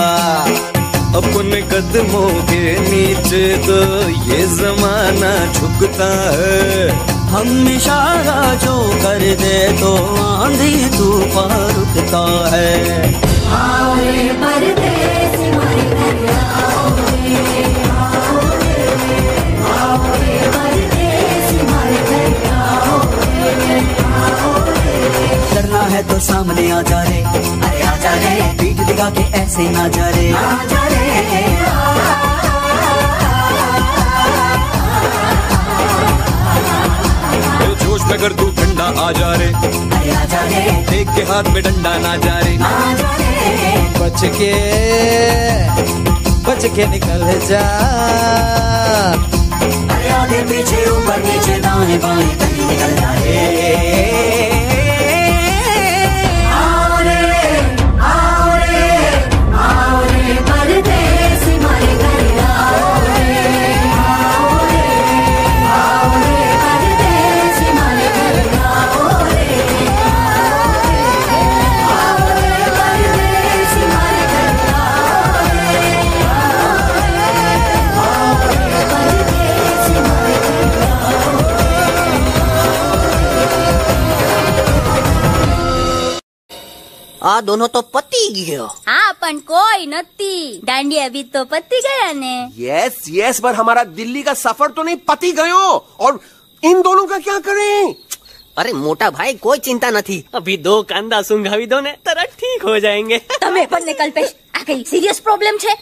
Speaker 17: अपने कदमों के नीचे तो ये जमाना झुकता है।
Speaker 18: हम इशारा जो कर दे तो आंधी तूफान रुकता है। आओ रे परदेसी हमारे घर आओ रे, आओ रे, आओ रे परदेसी हमारे घर आओ रे, आओ रे। डरना है तो सामने आ जा रे, अरे आ जा रे, पीठ दिखा के ऐसे ना जा रे, आ जा रे।
Speaker 17: जोश में कर तू ठंडा आ जा रे,
Speaker 18: अरे आ जा रे,
Speaker 17: देख के हाथ में डंडा ना जा रे,
Speaker 18: आ जा रे।
Speaker 12: बच के निकल जा।
Speaker 18: अरे आगे पीछे ऊपर नीचे दाएं बाएं कहीं निकल जा रे। आओ रे, आओ रे, आओ रे परदेसी हमारे घर आओ रे, आओ रे, आओ रे परदेसी हमारे घर आओ रे, आओ रे परदेसी हमारे घर आओ रे, आओ रे परदेसी हमारे घर आओ
Speaker 15: आ दोनों तो पति गयो।
Speaker 5: हाँ पण कोई नती दांडिया भी तो पति गया ने।
Speaker 10: यस यस, पर हमारा दिल्ली का सफर तो नहीं पति गयो। और इन दोनों का क्या करें?
Speaker 15: अरे मोटा भाई कोई चिंता नहीं, अभी 2 कांदा सुंघावी दो ने तरत ठीक हो जाएंगे।
Speaker 5: तमे बन्ने कल्पेश आ कई सीरियस प्रॉब्लम छे?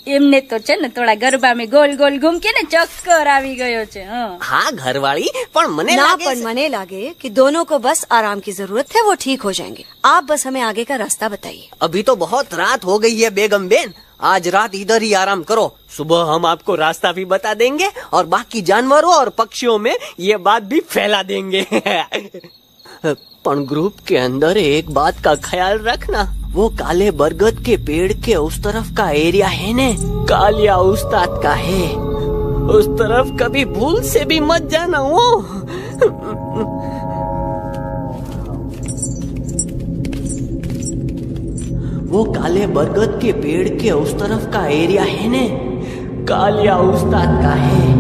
Speaker 5: एमने तो छे ने थोड़ा गरबा में गोल गोल घूम के ने चक्कर आवी गयो छे।
Speaker 15: हाँ घरवाली, पर
Speaker 3: मने लागे कि दोनों को बस आराम की जरूरत है, वो ठीक हो जाएंगे। आप बस हमें आगे का रास्ता बताइए।
Speaker 15: अभी तो बहुत रात हो गई है बेगम बेन, आज रात इधर ही आराम करो, सुबह हम आपको रास्ता भी बता देंगे और बाकी जानवरों और पक्षियों में ये बात भी फैला देंगे। पर ग्रुप के अंदर एक बात का ख्याल रखना, वो काले बरगद के पेड़ के उस तरफ का एरिया है ने कालिया उस्ताद का है, उस तरफ कभी भूल से भी मत जाना। वो काले बरगद के पेड़ के उस तरफ का एरिया है ने कालिया उस्ताद का है।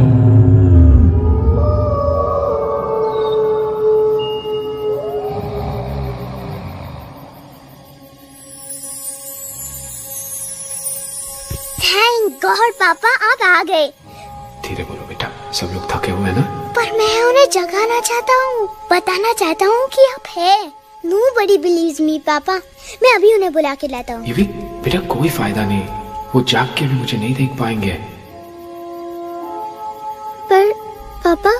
Speaker 2: थैंक गॉड पापा आप आ गए।
Speaker 19: धीरे बोलो बेटा, सब लोग थके हुए हैं ना।
Speaker 2: पर मैं उन्हें जगाना चाहता हूँ, बताना चाहता हूँ कि आप है। Nobody believes me पापा, मैं अभी उन्हें बुला के लाता हूँ।
Speaker 19: ये भी बेटा कोई फायदा नहीं, वो जाग के भी मुझे नहीं देख पाएंगे।
Speaker 2: पर पापा,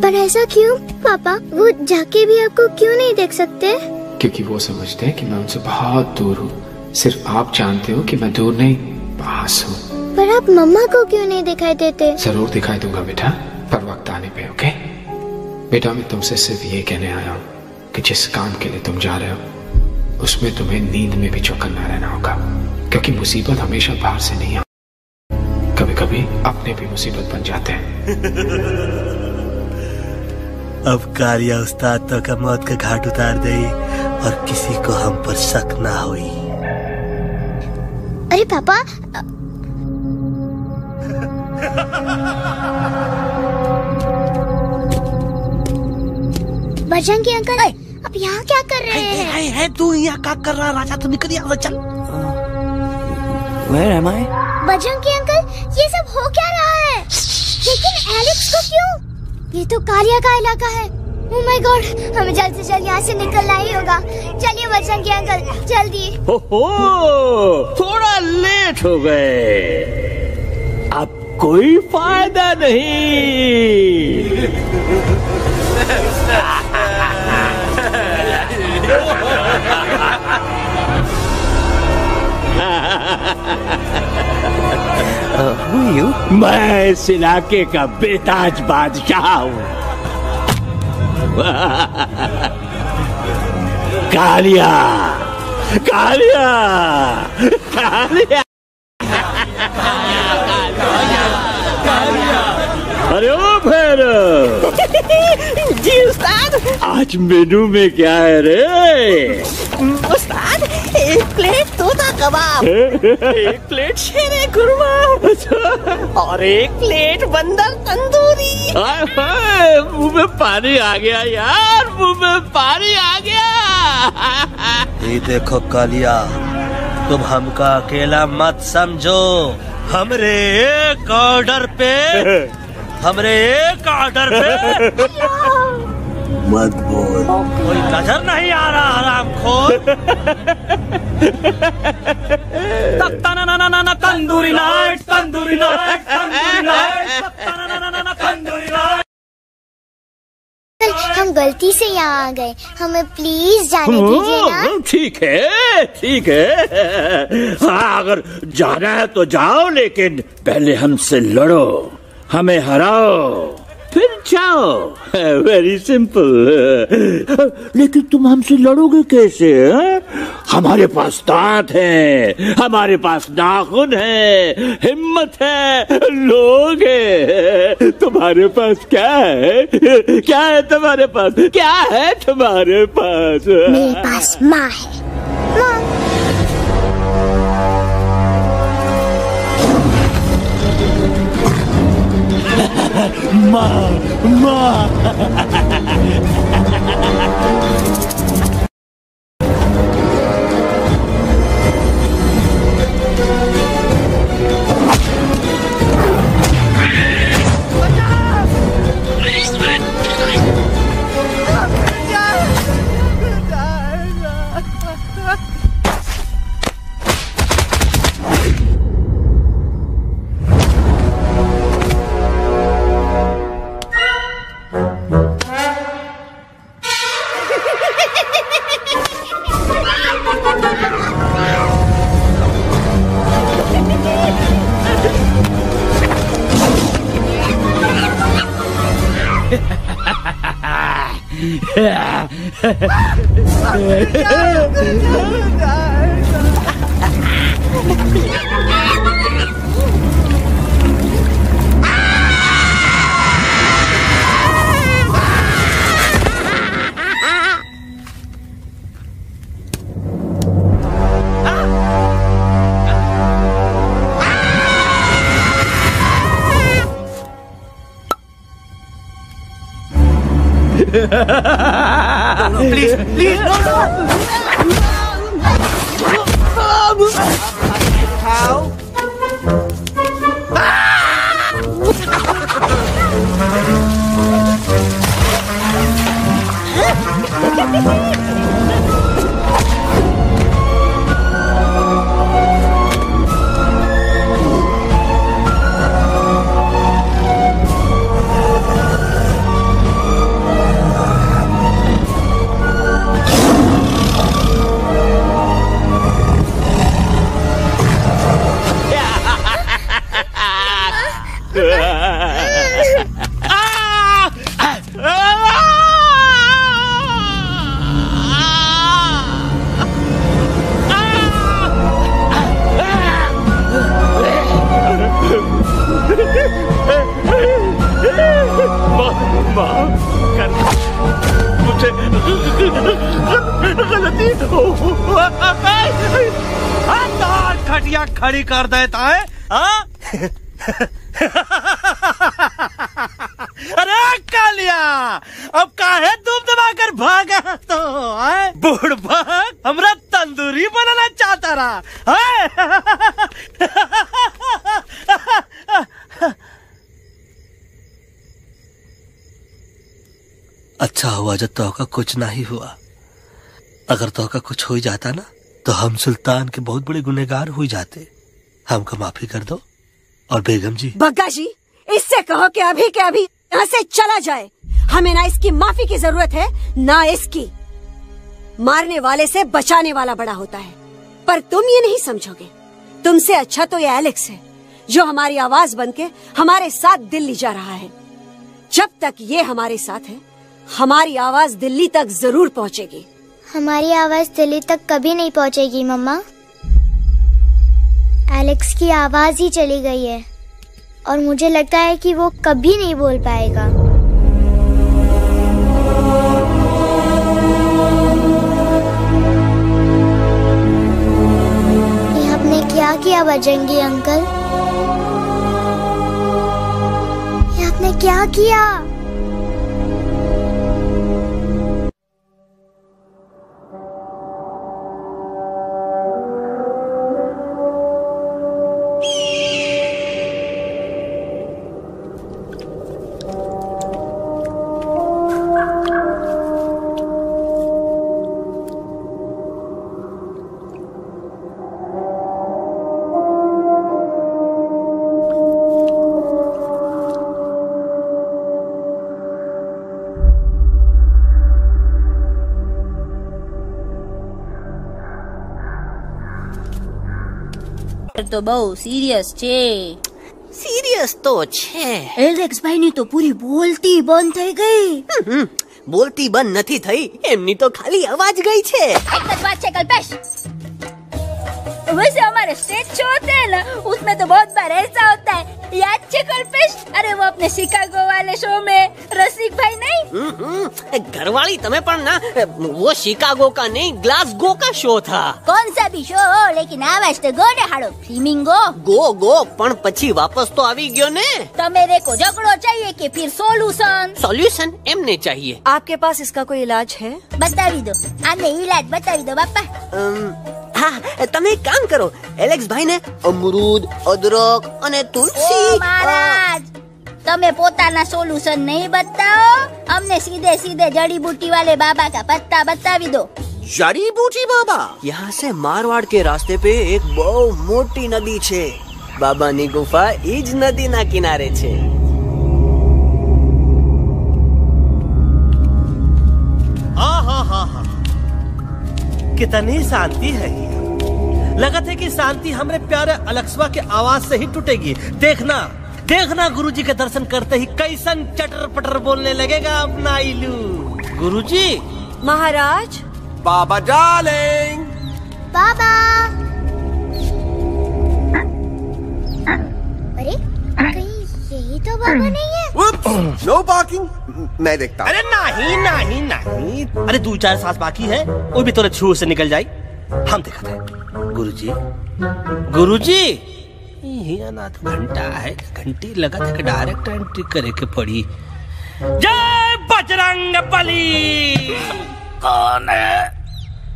Speaker 2: पर ऐसा क्यों पापा? वो जाके भी आपको क्यों नहीं देख सकते?
Speaker 19: क्योंकि वो समझते हैं कि मैं उनसे बहुत दूर हूँ। सिर्फ आप जानते हो कि मैं दूर नहीं, पास हूँ।
Speaker 2: पर आप मम्मा को क्यों नहीं दिखाई देते?
Speaker 19: जरूर दिखाई दूंगा बेटा, पर वक्त आने पे। ओके बेटा, मैं तुमसे सिर्फ ये कहने आया हूँ कि जिस काम के लिए तुम जा रहे हो उसमें तुम्हें नींद में भी चौकन्ना रहना होगा, क्योंकि मुसीबत हमेशा बाहर से नहीं आती, कभी कभी अपने भी मुसीबत बन जाते हैं।
Speaker 9: अब कालिया उस्ताद तो का मौत का घाट उतार दे और किसी को हम पर शक ना हुई।
Speaker 2: अरे पापा, बजरंगी अंकल अब यहाँ क्या कर रहे हैं?
Speaker 9: है तू यहाँ क्या कर रहा? राजा तो निकल यहाँ, चल।
Speaker 18: Where am I?
Speaker 2: Bajrangi uncle, ये सब हो क्या रहा है? लेकिन एलेक्स को क्यों? ये तो कालिया का इलाका है। ओह माय गॉड, हमें जल्द से जल्द यहाँ से निकलना ही होगा। चलिए बजरंगी अंकल, जल्दी।
Speaker 1: हो, थोड़ा लेट हो गए, अब कोई फायदा नहीं।
Speaker 18: Who are you?
Speaker 1: मैं इस इलाके का बेताज बादशाह हूँ। कालिया, कालिया, कालिया।
Speaker 14: जी उस्ताद।
Speaker 20: आज मेनू में क्या है रे?
Speaker 14: उस्ताद, 1 प्लेट तोता कबाब, 1 प्लेट शेरे खुरमा और 1 प्लेट बंदर तंदूरी।
Speaker 20: मुंह में पानी आ गया यार, मुंह में पानी आ गया।
Speaker 9: ये देखो कालिया, तुम हमका अकेला मत समझो। हमरे एक ऑर्डर पे मत बोल। कोई नजर नहीं आ रहा हरामखोर।
Speaker 14: Tandoori night, tandoori night, tandoori night, tandoori night.
Speaker 2: हम गलती से यहाँ आ गए, हमें प्लीज जाने दीजिए ना।
Speaker 20: ठीक है, ठीक है। हाँ, अगर जाना है तो जाओ, लेकिन पहले हमसे लड़ो, हमें हराओ, फिर जाओ। Very simple. लेकिन तुम हमसे लड़ोगे कैसे? हमारे पास दांत है, हमारे पास नाखून है, हिम्मत है, लोग है। तुम्हारे पास क्या है? क्या है तुम्हारे पास? क्या है तुम्हारे पास?
Speaker 2: मेरे पास माँ है।
Speaker 20: माँ, माँ।
Speaker 14: Please, please, How?
Speaker 9: खटिया खड़ी कर देता है। अरे कालिया, अब काहे तुम दबाकर भागा तो बुढ़बा हमरा तंदूरी बनाना चाहता रहा। अच्छा हुआ जब तोका कुछ नहीं हुआ। अगर तोका कुछ हो जाता ना तो हम सुल्तान के बहुत बड़े गुनहगार हो जाते। हमको माफी कर दो। और बेगम जी,
Speaker 3: बग्गा जी, इससे कहो कि अभी के अभी यहाँ से चला जाए। हमें ना इसकी माफी की जरूरत है ना इसकी। मारने वाले से बचाने वाला बड़ा होता है, पर तुम ये नहीं समझोगे। तुमसे अच्छा तो ये एलेक्स है जो हमारी आवाज बनके हमारे साथ दिल्ली जा रहा है। जब तक ये हमारे साथ है हमारी आवाज दिल्ली तक जरूर पहुँचेगी।
Speaker 2: हमारी आवाज दिल्ली तक कभी नहीं पहुँचेगी मम्मा। एलेक्स की आवाज ही चली गई है और मुझे लगता है कि वो कभी नहीं बोल पाएगा। क्या किया बजरंगी अंकल? ये आपने क्या किया?
Speaker 21: તો બહુ સિરિયસ છે.
Speaker 22: સિરિયસ તો છે.
Speaker 21: એલેક્સ ભાઈ ની તો પૂરી બોલતી બંધ થઈ ગઈ.
Speaker 22: બોલતી બંધ નથી થઈ, એમની તો ખાલી અવાજ ગઈ છે.
Speaker 21: एक बात है कल्पेश, वैसे हमारे स्टेज शो होते हैं ना, उसमें तो बहुत बार ऐसा होता है, याद है कल्पेश? अरे वो अपने शिकागो वाले शो में रसिक भाई नहीं?
Speaker 22: घरवाली तुम्हें पण ना, वो शिकागो का नहीं ग्लासगो का शो था.
Speaker 21: कौन सा भी शो हो, लेकिन आवाज तो गोडे हाड़ो फ्लेमिंगो.
Speaker 22: गो पण પછી वापस तो આવી ગયો ने.
Speaker 21: तो मेरे को झगड़ो चाहिए कि फिर सोल्यूशन?
Speaker 22: सोल्यूशन एमने चाहिए.
Speaker 3: आपके पास इसका कोई इलाज है?
Speaker 21: बतावी दो, आने इलाज बतावी दो बापा.
Speaker 22: हाँ, તમે એક કામ કરો, એલેક્સ ભાઈ ને અમરૂદ, અદરક અને તુલસી.
Speaker 21: महाराज, તમે પોતાના સોલ્યુશન नहीं बताओ, हमने सीधे सीधे जड़ी बूटी वाले बाबा का पत्ता बतावी दो.
Speaker 22: जड़ी बूटी बाबा? यहाँ से मारवाड़ के रास्ते पे एक बहु मोटी नदी छे. बाबा नी गुफा इज नदी ना किनारे छे.
Speaker 9: कितनी शांति है. लगा था कि शांति हमरे प्यारे अलक्सवा के आवाज से ही टूटेगी. देखना देखना गुरुजी के दर्शन करते ही कैसन चटर पटर बोलने लगेगा अपना इलू. गुरुजी.
Speaker 3: महाराज.
Speaker 10: बाबा डार्लिंग.
Speaker 2: बाबा. अरे कहीं यही तो बाबा नहीं है?
Speaker 10: No parking. मैं देखता हूँ.
Speaker 9: अरे नहीं नहीं नहीं, अरे 2-4 सांस बाकी है, वो भी तोरे छू से निकल जाए. हम देखा थे. गुरुजी गुरुजी, ये ना तो घंटा है, घंटी लगा था कि डायरेक्ट एंट्री करे के पड़ी. जय बजरंग बली.
Speaker 20: कौन है?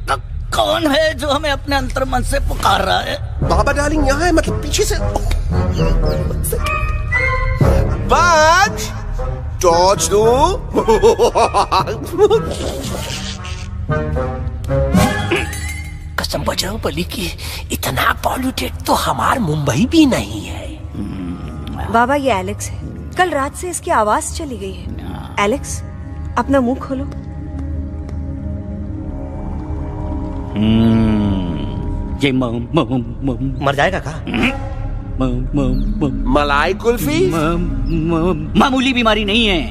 Speaker 20: तो कौन है जो हमें अपने अंतर मन से पुकार रहा है?
Speaker 10: बाबा डार्लिंग यहाँ है, मतलब पीछे से. बाज टॉर्च दो.
Speaker 22: कसम बजरंग बली की, इतना पॉल्यूटेड तो हमार मुंबई भी नहीं है.
Speaker 3: बाबा ये एलेक्स है, कल रात से इसकी आवाज चली गई है. एलेक्स अपना मुंह खोलो.
Speaker 20: ये
Speaker 9: मर जाएगा का?
Speaker 10: मलाई कुल्फी?
Speaker 20: मामूली बीमारी नहीं है,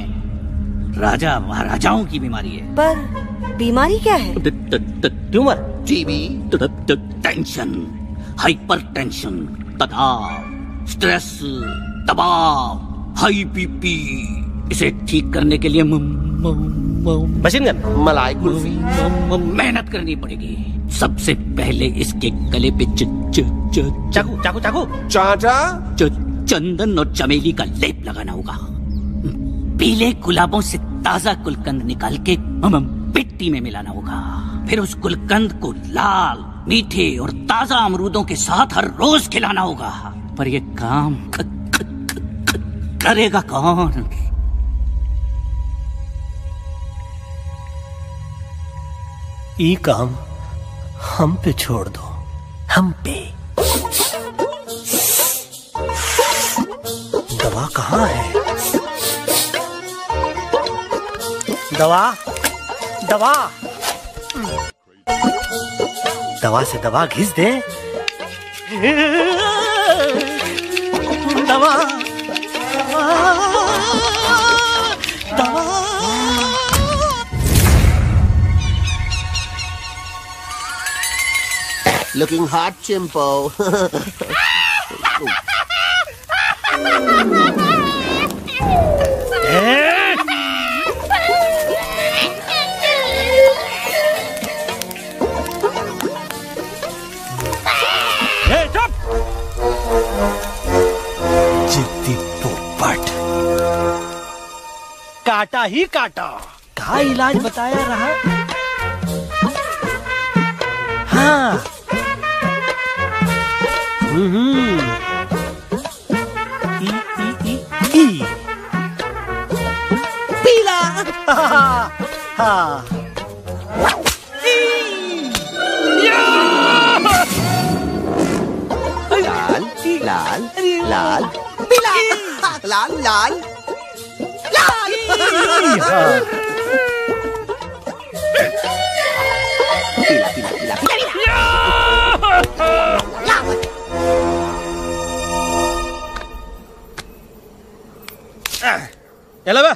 Speaker 20: राजा महाराजाओं की बीमारी है.
Speaker 3: पर बीमारी क्या है?
Speaker 9: Tumour,
Speaker 10: TB,
Speaker 20: tension, hyper tension, तनाव, स्ट्रेस, दबाव, हाई बीपी. इसे ठीक करने के लिए
Speaker 9: मशीन गन,
Speaker 10: मलाई कुल्फी,
Speaker 20: मेहनत करनी पड़ेगी. सबसे पहले इसके गले पे
Speaker 9: चाकू चाकू चाकू
Speaker 10: चाटा,
Speaker 20: चंदन और चमेली का लेप लगाना होगा. पीले गुलाबों से ताजा गुलकंद निकाल के मिट्टी में मिलाना होगा. फिर उस गुलकंद को लाल, मीठे और ताजा अमरूदों के साथ हर रोज खिलाना होगा. पर ये काम करेगा कौन?
Speaker 9: ये काम हम पे छोड़ दो. हम पे. दवा कहाँ है? दवा दवा दवा से दवा घिस दे. दवा दवा.
Speaker 10: Looking hot, Chimpo.
Speaker 9: काटा ही काटा। का इलाज बताया रहा? हाँ। ई पीला। हाँ।
Speaker 10: लाल लाल लाल पीला लाल लाल लाल पीला पीला
Speaker 9: चलो बे।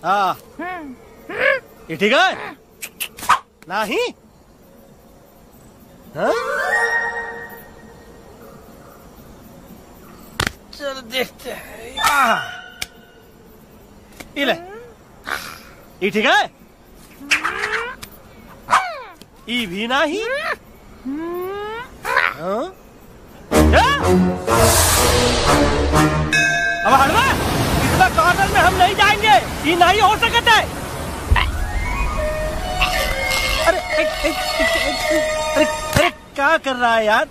Speaker 9: हाँ ये ठीक है नहीं? हाँ? चलो देखते हैं। ये ले, ये ठीक है? ये भी नहीं? हाँ? अब हटवा, इतना कॉर्नर में हम नहीं जाएंगे, ये नहीं हो सकता है। अरे क्या कर रहा है यार?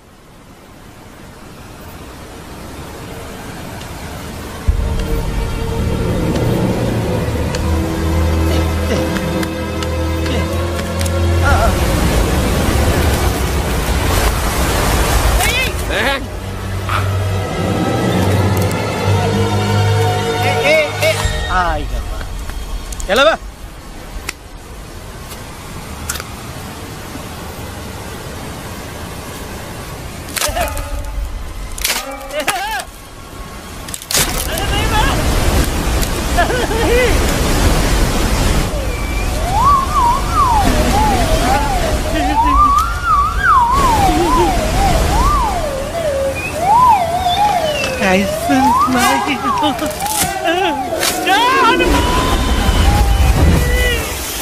Speaker 9: चलो बे।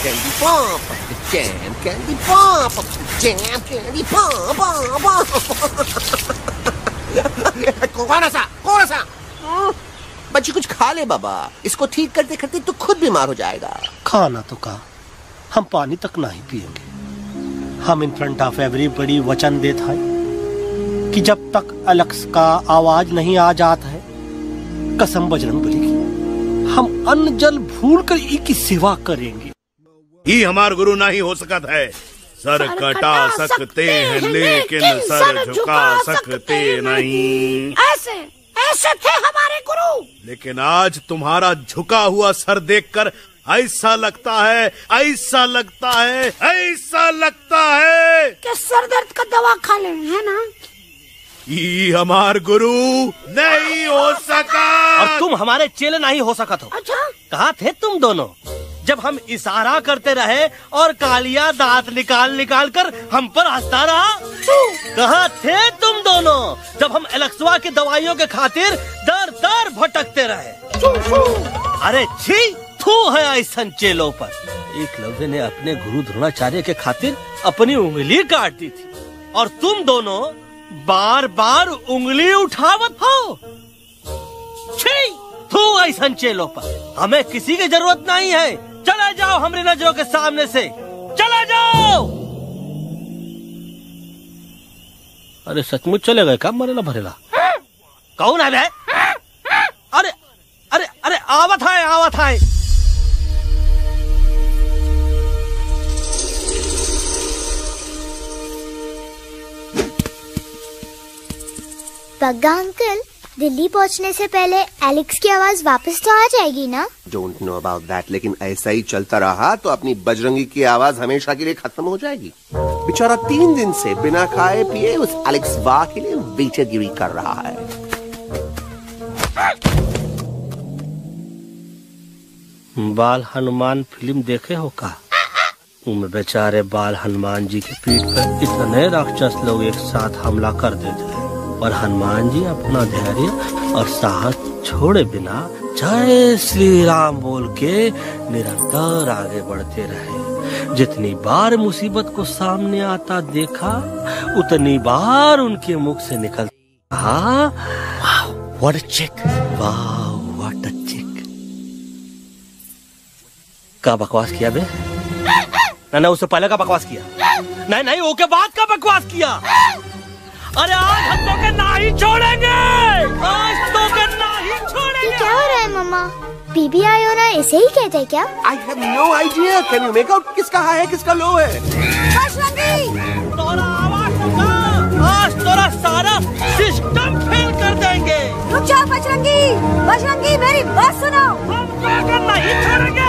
Speaker 10: Candy pop, jam, candy pop, jam, candy pop, कौन सा? बच्ची कुछ खा ले बाबा, इसको ठीक करते करते तो खुद बीमार हो जाएगा।
Speaker 9: खाना तो कहा, हम पानी तक नहीं पिएंगे। हम इन फ्रंट ऑफ एवरीबॉडी वचन देता है कि जब तक एलेक्स का आवाज नहीं आ जाता है, कसम बजरंगबली की, हम अन्न जल भूल कर इसकी सेवा करेंगे।
Speaker 11: ही हमार गुरु नहीं हो सकता है। सर कटा सकते हैं लेकिन सर झुका सकते नहीं।
Speaker 14: ऐसे थे हमारे गुरु।
Speaker 11: लेकिन आज तुम्हारा झुका हुआ सर देखकर ऐसा लगता है
Speaker 14: कि सर दर्द का दवा खा ले, है ना?
Speaker 11: ये हमार गुरु नहीं हो सका।
Speaker 9: और तुम हमारे चेले नहीं हो सका तो।
Speaker 14: अच्छा?
Speaker 9: कहाँ थे तुम दोनों जब हम इशारा करते रहे और कालिया दांत निकाल कर हम पर हंसता रहा? कहाँ थे तुम दोनों जब हम एलेक्सवा की दवाइयों के खातिर दर दर भटकते रहे? अरे छी, थू है ऐसन चेलों पर। एकलव्य ने अपने गुरु द्रोणाचार्य के खातिर अपनी उंगली काट दी थी और तुम दोनों बार बार उंगली उठावत हो। छी, थू ऐसन चेलों पर। हमें किसी की जरूरत नहीं है। चले जाओ हमारी नजरों के सामने से, चले जाओ। अरे सचमुच चले गए क्या? मरेला भरेला कौन है बे? अरे अरे अरे आवत है।
Speaker 2: पग्गा अंकल, दिल्ली पहुंचने से पहले एलेक्स की आवाज वापस तो आ जाएगी ना?
Speaker 10: डोंट नो अबाउट दैट, लेकिन ऐसा ही चलता रहा तो अपनी बजरंगी की आवाज हमेशा के लिए खत्म हो जाएगी। बेचारा 3 दिन से बिना खाए पिए उस एलेक्स वाह के लिए वेटरगिरी कर रहा है।
Speaker 9: बाल हनुमान फिल्म देखे हो का? उनमें बेचारे बाल हनुमान जी की पीठ पर इतने राक्षस लोग एक साथ हमला कर देते हैं, पर हनुमान जी अपना धैर्य और साहस छोड़े बिना जय श्री राम बोल के निरंतर आगे बढ़ते रहे। जितनी बार मुसीबत को सामने आता देखा, उतनी बार उनके मुख से निकल व्हाट अ चिक, वाह व्हाट अ चिक। का बकवास किया बे? ना उससे पहले का बकवास किया? नहीं वो के बाद का बकवास किया? अरे आज हम तो के नहीं छोड़ेंगे, आज तो के नहीं छोड़ेंगे।
Speaker 2: क्या हो रहा है मम्मा? बीबी आई हो रहा है, ऐसे ही कहते हैं क्या?
Speaker 10: I have no idea. Can you make out किसका हाई है किसका लो है?
Speaker 9: तोरा आवाज सुना, आज तोरा सारा सिस्टम फेल कर देंगे।
Speaker 21: रुक जाओ बजरंगी, बजरंगी मेरी बात सुनो।
Speaker 9: हम तो नहीं छोड़ेंगे।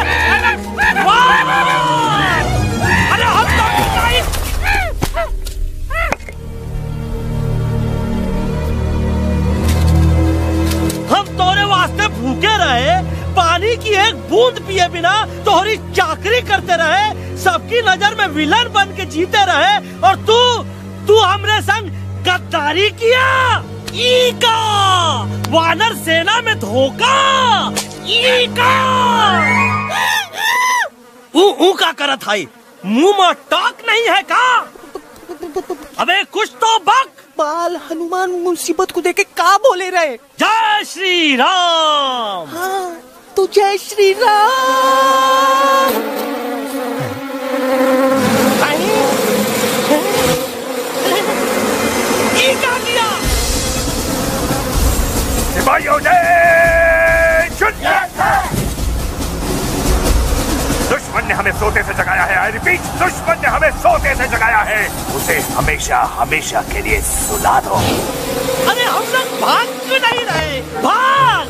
Speaker 9: अरे हम तो नहीं। हम तोरे वास्ते भूखे रहे, पानी की एक बूंद पिए बिना तोहरी चाकरी करते रहे, सबकी नजर में विलन बन के जीते रहे, और तू हमरे संग गद्दारी किया। ईका वानर सेना में धोखा। ईका ऊ का करत हाई, मुंह में टाक नहीं है का? अबे कुछ तो बक।
Speaker 15: बाल हनुमान मुसीबत को देखे का बोले रहे?
Speaker 9: जय श्री राम।
Speaker 15: हाँ तो जय श्री राम।
Speaker 9: ये क्या किया?
Speaker 6: सिपाहियों ने दुश्मन ने हमें सोते से जगाया है। आई रिपीट, दुश्मन ने हमें सोते से जगाया है। उसे हमेशा हमेशा के लिए सुला दो।
Speaker 9: अरे हम लोग भाग क्यों नहीं रहे? भाग!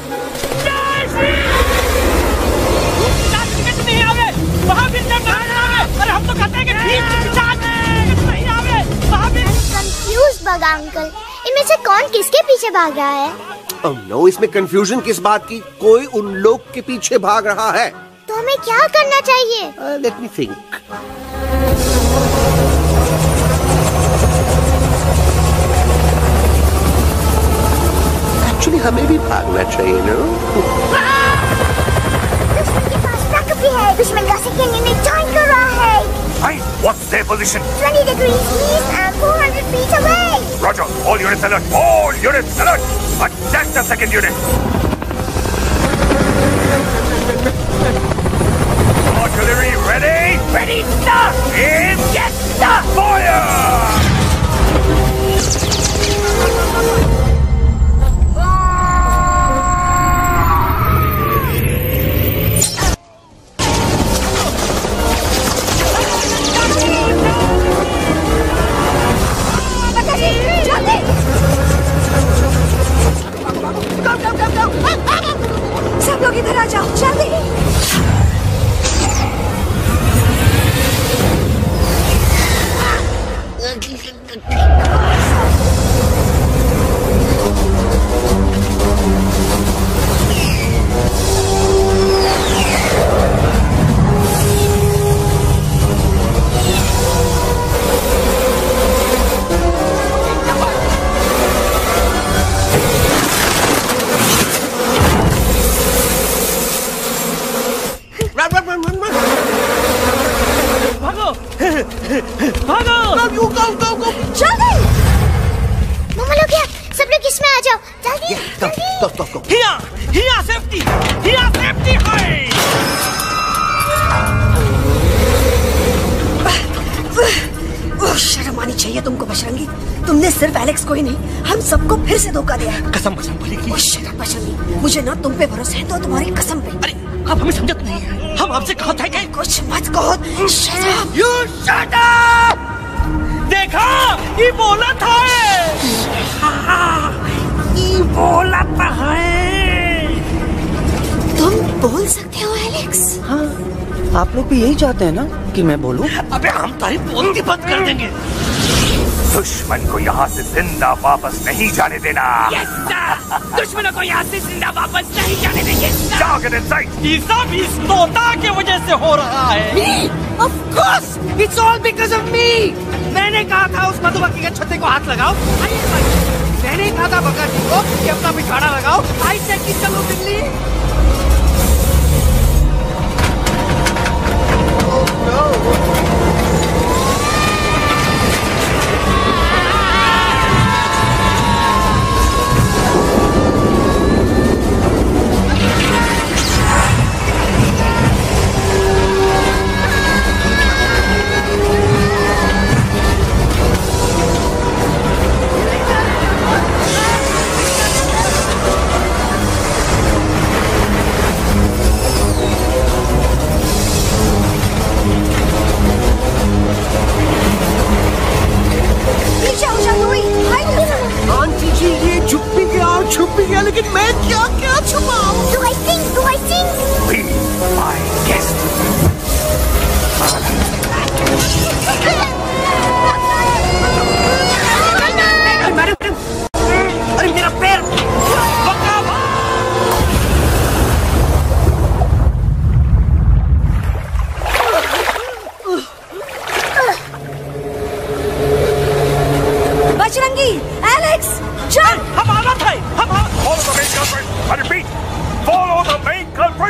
Speaker 9: नहीं आवे, महावीर जब नहीं आवे। अरे हम तो कहते हैं कि नहीं आवे, महावीर।
Speaker 2: कंफ्यूज बगा अंकल, इनमें से कौन किसके पीछे भाग रहा है?
Speaker 10: नो, इसमें कंफ्यूजन किस बात की? कोई उन लोग के पीछे भाग रहा है।
Speaker 2: तो हमें क्या करना चाहिए?
Speaker 10: Let me think. एक्चुअली हमें भी भागना चाहिए ना?
Speaker 2: दुश्मन के पास बैकअप भी है। दुश्मन का सेकंड यूनिट जॉइन कर रहा है।
Speaker 6: Hey, what's their position?
Speaker 2: 20 degrees east and 400 feet away.
Speaker 6: Roger, all units alert. All units alert. Attack the second unit. Artillery ready? Ready, sir! Aim! Yes, sir! Fire!
Speaker 21: सब लोग इधर आ जाओ, जल्दी। जल्दी।
Speaker 2: मम्मा लोग क्या? सब लोग इसमें आ जाओ, जल्दी जल्दी।
Speaker 9: हिया सेफ्टी है।
Speaker 3: शर्म आनी चाहिए तुमको बजरंगी। तुमने सिर्फ एलेक्स को ही नहीं, हम सबको फिर से धोखा दिया।
Speaker 9: कसम भली की।
Speaker 3: बजरंगी, मुझे ना तुम पे भरोसा है तो तुम्हारी कसम पे।
Speaker 9: अरे आप हमें समझत नहीं है। हम आपसे कहा था कि
Speaker 3: कुछ मत कहो।
Speaker 9: You shut up! देखा, ये बोला था। ये बोला था है।
Speaker 3: तुम बोल सकते हो एलेक्स?
Speaker 15: हाँ, आप लोग भी यही चाहते हैं ना कि मैं बोलूं?
Speaker 9: अबे हम तारी बोलती बंद कर देंगे।
Speaker 6: दुश्मन को यहाँ से जिंदा वापस नहीं जाने देना।
Speaker 9: Yes, sir! दुश्मनों को यहाँ से जिंदा वापस नहीं जाने देंगे।
Speaker 6: जाओ get inside।
Speaker 9: ये सब इस तोता की वजह से हो रहा है।
Speaker 15: Me? Of course! It's all because of me! मैंने कहा था उस मधुमक्खी के छत्ते को हाथ लगाओ। मैंने कहा था बगा जी को कि अपना पिछाड़ा लगाओ। आई सेड कि चलो बिल्ली।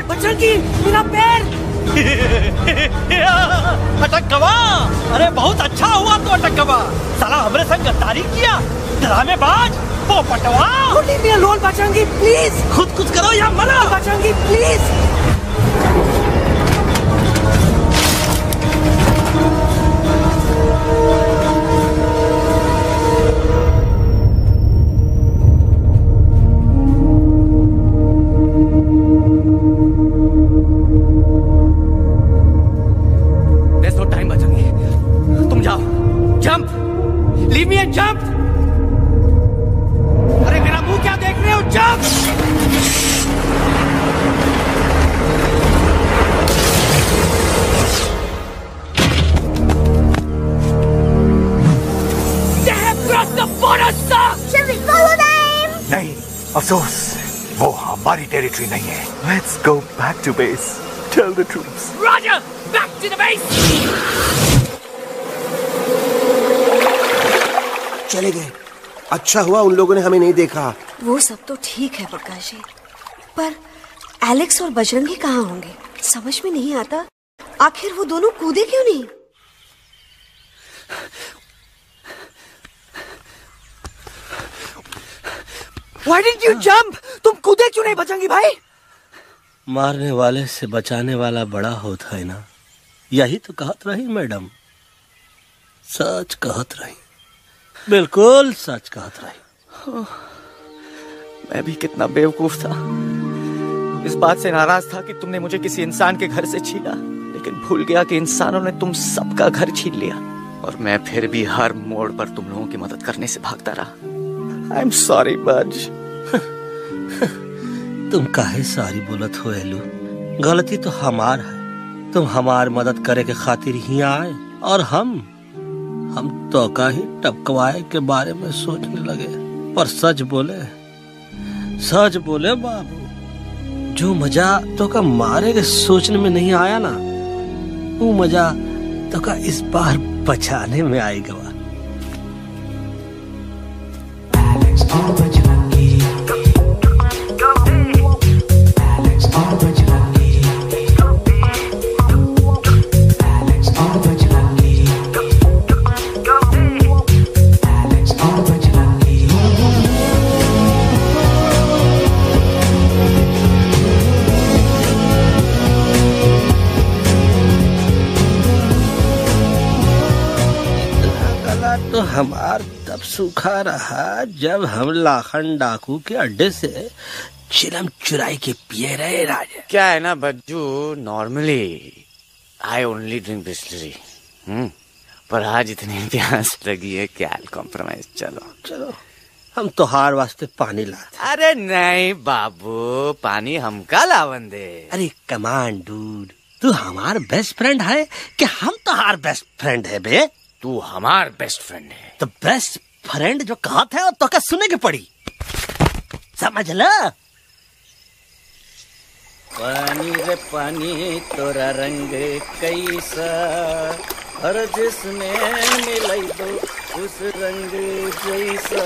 Speaker 15: बजरंगी मेरा पैर।
Speaker 9: अटक गवा। अरे बहुत अच्छा हुआ तो अटक गवा। साला हमरे संग गद्दारी किया, ड्रामेबाज, पोपटवा।
Speaker 15: Leave me alone Bajrangi please.
Speaker 9: खुद कुछ करो या मरो
Speaker 15: Bajrangi please. Leave me and jump! अरे मेरा मुंह क्या देख रहे हो? Jump! They have crossed the border, sir!
Speaker 2: Shall we follow them?
Speaker 6: नहीं, अफसोस, वो हमारी टेरिटरी नहीं है।
Speaker 17: Let's go back to base. Tell the troops.
Speaker 15: Roger! Back to the base!
Speaker 10: चले गए। अच्छा हुआ उन लोगों ने हमें नहीं देखा।
Speaker 3: वो सब तो ठीक है प्रकाश जी, पर एलेक्स और बजरंगी कहाँ होंगे? समझ में नहीं आता, आखिर वो दोनों कूदे क्यों नहीं?
Speaker 15: Why didn't you jump? तुम कूदे क्यों नहीं बजरंगी भाई?
Speaker 9: मारने वाले से बचाने वाला बड़ा होता है ना, यही तो कहत रही मैडम। सच कहत रही, बिल्कुल सच कहत रही।
Speaker 15: मैं भी कितना बेवकूफ था। इस बात से नाराज था कि तुमने मुझे किसी इंसान के घर से छीना, लेकिन भूल गया कि इंसानों ने तुम सबका घर छीन लिया और मैं फिर भी हर मोड़ पर तुम लोगों की मदद करने से भागता रहा। आई एम सॉरी बज।
Speaker 9: तुम काहे सारी बोलत हो एलू? गलती तो हमार है। तुम हमार मदद करे के खातिर ही आए और हम तो का ही टपकवाए के बारे में सोचने लगे। पर सच बोले बाबू, जो मजा तो का मारे के सोचने में नहीं आया ना, वो मजा तो का इस बार बचाने में आएगा। तो हमार तब सूखा रहा जब हम लाखन डाकू के अड्डे से चिलम चुराई के पिए रहे राजा।
Speaker 15: क्या है ना Bajju, normally I only drink Bisleri, पर आज इतनी प्यास लगी है क्या कॉम्प्रोमाइज। चलो
Speaker 9: हम तो हार वास्ते पानी लाते।
Speaker 15: अरे नहीं बाबू, पानी हमका लावन दे।
Speaker 9: अरे कमान डूड, तू हमार बेस्ट फ्रेंड है कि हम तो हार बेस्ट फ्रेंड है बे?
Speaker 15: तू हमार बेस्ट फ्रेंड है।
Speaker 9: तो बेस्ट फ्रेंड जो कहा था तो क्या सुने की पड़ी, समझ ला।
Speaker 18: पानी रे पानी तोरा रंग कैसा, हर जिसमें मिलाई दो उस रंग जैसा।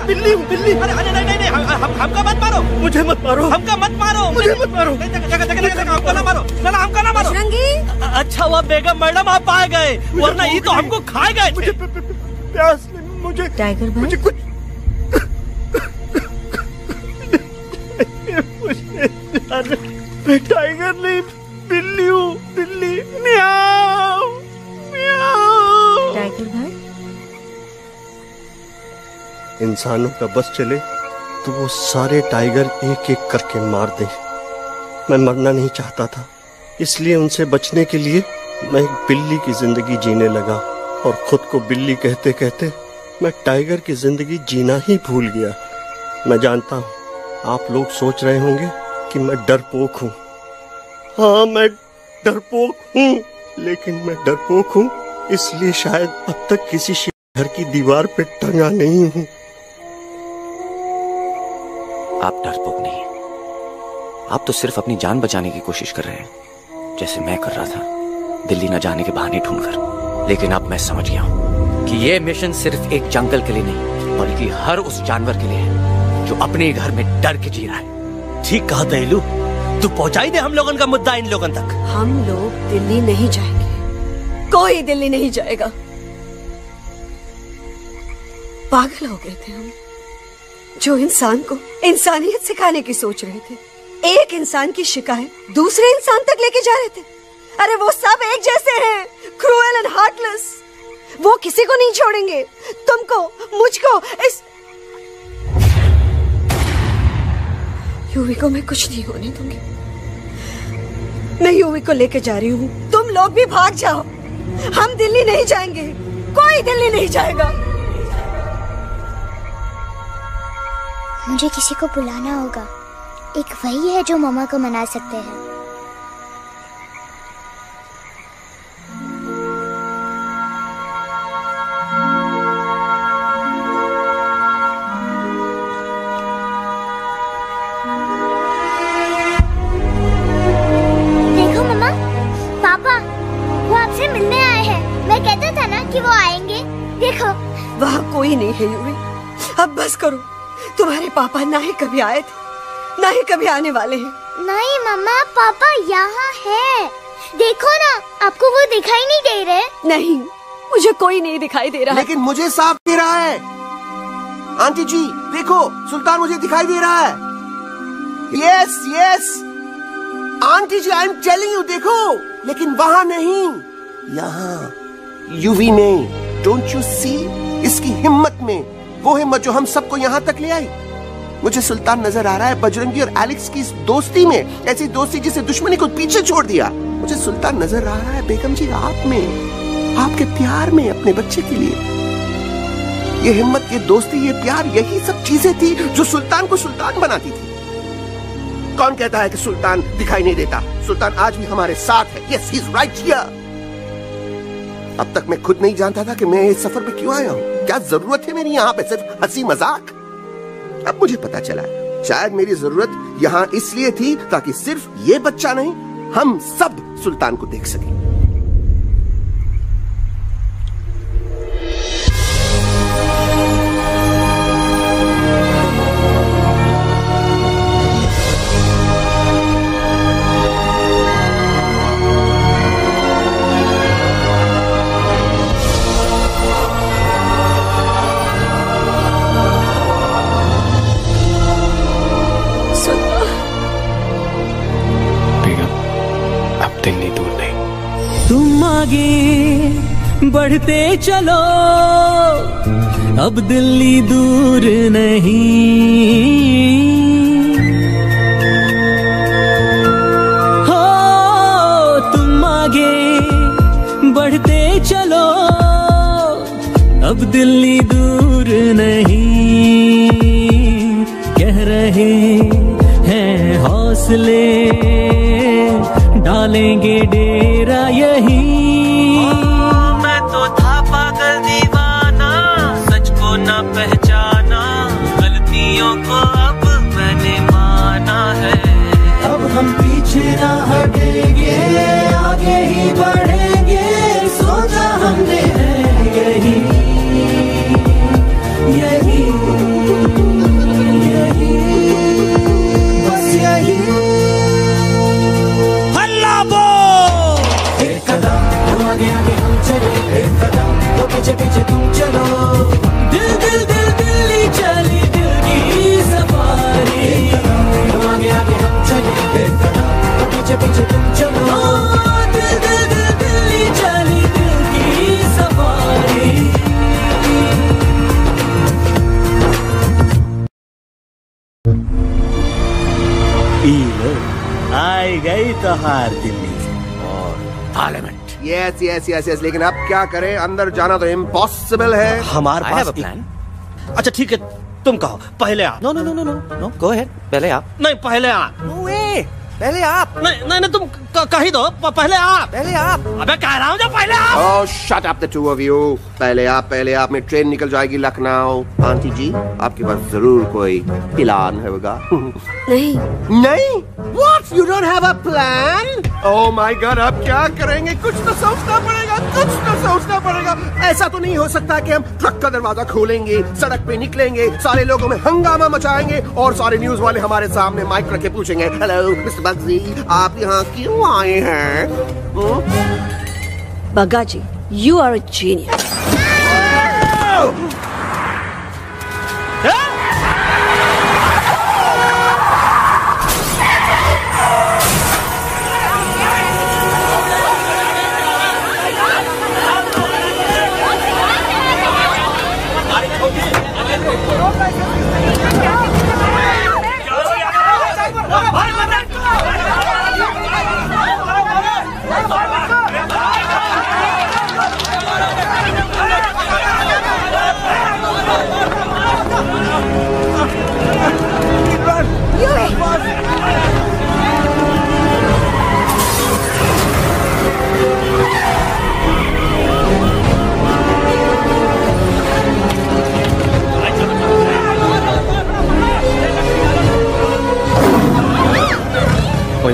Speaker 9: बिल्ली हूँ बिल्ली। अरे नहीं हमका मत मारो, मुझे मत मारो, हमका मत मारो, मुझे मत मारो, हमको ना मारो, ना हमका ना मारो। अच्छा हुआ बेगम मैडम आप आ गए, वरना ये तो हमको खा गए। मुझे प्यास, मुझे
Speaker 3: टाइगर भाई,
Speaker 9: मुझे कुछ मैं टाइगर नहीं बिल्ली हूँ, बिल्ली। म्याऊ म्याऊ।
Speaker 3: टाइगर भाई,
Speaker 7: इंसानों का बस चले तो वो सारे टाइगर एक एक करके मार दे। मैं मरना नहीं चाहता था, इसलिए उनसे बचने के लिए मैं एक बिल्ली की जिंदगी जीने लगा और खुद को बिल्ली कहते कहते मैं टाइगर की जिंदगी जीना ही भूल गया। मैं जानता हूँ आप लोग सोच रहे होंगे कि मैं डरपोक हूँ। हाँ मैं डरपोक हूँ, लेकिन मैं डरपोक हूँ इसलिए शायद अब तक किसी घर की दीवार पे टंगा नहीं हूँ।
Speaker 15: आप डरपोक नहीं, आप तो सिर्फ अपनी जान बचाने की कोशिश कर रहे हैं, जैसे मैं कर रहा था दिल्ली न जाने के बहाने ढूंढकर। लेकिन अब मैं समझ गया हूं कि ये मिशन सिर्फ एक जंगल के लिए नहीं, बल्कि हर उस जानवर के लिए है जो अपने घर में डर के जी रहा है।
Speaker 9: ठीक कहा दयालु, तू पहुंचाई दे हम लोगों का मुद्दा इन लोगों तक।
Speaker 3: हम लोग दिल्ली नहीं जाएंगे, कोई दिल्ली नहीं जाएगा। पागल हो गए थे हम, जो इंसान को इंसानियत सिखाने की सोच रहे थे, एक इंसान की शिकायत दूसरे इंसान तक लेके जा रहे थे। अरे वो सब एक जैसे हैं, क्रूएल एंड हार्टलेस। वो किसी को नहीं छोड़ेंगे, तुमको, मुझको, इस यूवी को मैं कुछ नहीं होने दूंगी। मैं यूवी को लेके जा रही हूँ, तुम लोग भी भाग जाओ। हम दिल्ली नहीं जाएंगे, कोई दिल्ली नहीं जाएगा।
Speaker 2: मुझे किसी को बुलाना होगा, एक वही है जो मम्मा को मना सकते हैं। देखो मम्मा, पापा वो आपसे मिलने आए हैं। मैं कहता था ना कि वो आएंगे। देखो
Speaker 3: वहाँ कोई नहीं है यूवी, अब बस करो। तुम्हारे पापा ना ही कभी आए थे, ना ही कभी आने वाले हैं।
Speaker 2: नहीं मम्मा, पापा यहाँ है। देखो ना, आपको वो दिखाई नहीं दे रहे?
Speaker 3: नहीं, मुझे कोई नहीं दिखाई दे रहा।
Speaker 10: लेकिन मुझे साफ दे रहा है। आंटी जी देखो, सुल्तान मुझे दिखाई दे रहा है। Yes yes aunty ji, I am telling you, देखो। लेकिन वहाँ नहीं, यहाँ यूवी में। Don't you see? इसकी हिम्मत में वो हिम्मत जो हम सबको यहाँ तक ले आई। मुझे सुल्तान नजर आ रहा है बजरंगी और एलेक्स की इस दोस्ती में, ऐसी दोस्ती जिसे दुश्मनी को पीछे छोड़ दिया। मुझे सुल्तान नजर आ रहा है बेगम जी आप में, आपके प्यार में अपने बच्चे के लिए। ये हिम्मत, ये दोस्ती, ये प्यार, यही सब चीजें थी जो सुल्तान को सुल्तान बनाती थी। कौन कहता है कि सुल्तान दिखाई नहीं देता? सुल्तान आज भी हमारे साथ है। Yes, he is right here. अब तक मैं खुद नहीं जानता था कि मैं इस सफर पे क्यों आया हूँ। क्या जरूरत है मेरी यहाँ पे सिर्फ हंसी मजाक? अब मुझे पता चला है, शायद मेरी जरूरत यहाँ इसलिए थी ताकि सिर्फ ये बच्चा नहीं, हम सब सुल्तान को देख सकें।
Speaker 18: तुम आगे बढ़ते चलो, अब दिल्ली दूर नहीं। हो तुम आगे बढ़ते चलो, अब दिल्ली दूर नहीं। कह रहे हैं हौसले, डालेंगे डेरा यही। मैं तो था पागल दीवाना, सच को न पहचाना, गलतियों को अब मैंने माना है। अब हम पीछे ना हटेंगे, आगे ही बढ़ेंगे, सोचा हमने है यही यही यही, बस यही। आगे आगे हम चले, एक कदम तो पीछे पीछे तुम चलो। दिल दिल दिल दिल्ली चली, दिल की सफारी। एक कदम तो आगे आगे हम चले, एक कदम तो पीछे पीछे तुम चलो। दिल दिल दिल दिल्ली चली, दिल की सफारी।
Speaker 9: आई गई तो हार दिल्ली
Speaker 10: और parliament. Yes yes yes yes, लेकिन अब क्या करें? अंदर जाना तो इम्पॉसिबल है।
Speaker 9: हमारे पास प्लान। अच्छा ठीक है, तुम कहो, पहले आप।
Speaker 15: No no no no no no, go ahead, पहले आप।
Speaker 9: नहीं, पहले आप।
Speaker 15: नो वे, पहले आप।
Speaker 9: नहीं तुम कही दो, पहले आप।
Speaker 15: पहले आप।
Speaker 9: अबे कह रहा हूँ, पहले आप।
Speaker 10: Oh, shut up the two of you. पहले आप में ट्रेन निकल जाएगी लखनऊ। आंटी जी, आपके पास जरूर कोई प्लान होगा। नहीं? What? You don't have a plan? Oh my God, अब क्या करेंगे? कुछ तो सोचना पड़ेगा। ऐसा तो नहीं हो सकता कि हम ट्रक का दरवाजा खोलेंगे, सड़क पे निकलेंगे, सारे लोगों में हंगामा मचाएंगे और सारे न्यूज वाले हमारे सामने माइक रख के पूछेंगे, हेलो मिस्टर बग्सी, आप यहाँ क्यों आए हैं?
Speaker 3: बग्गा जी, you are a genius.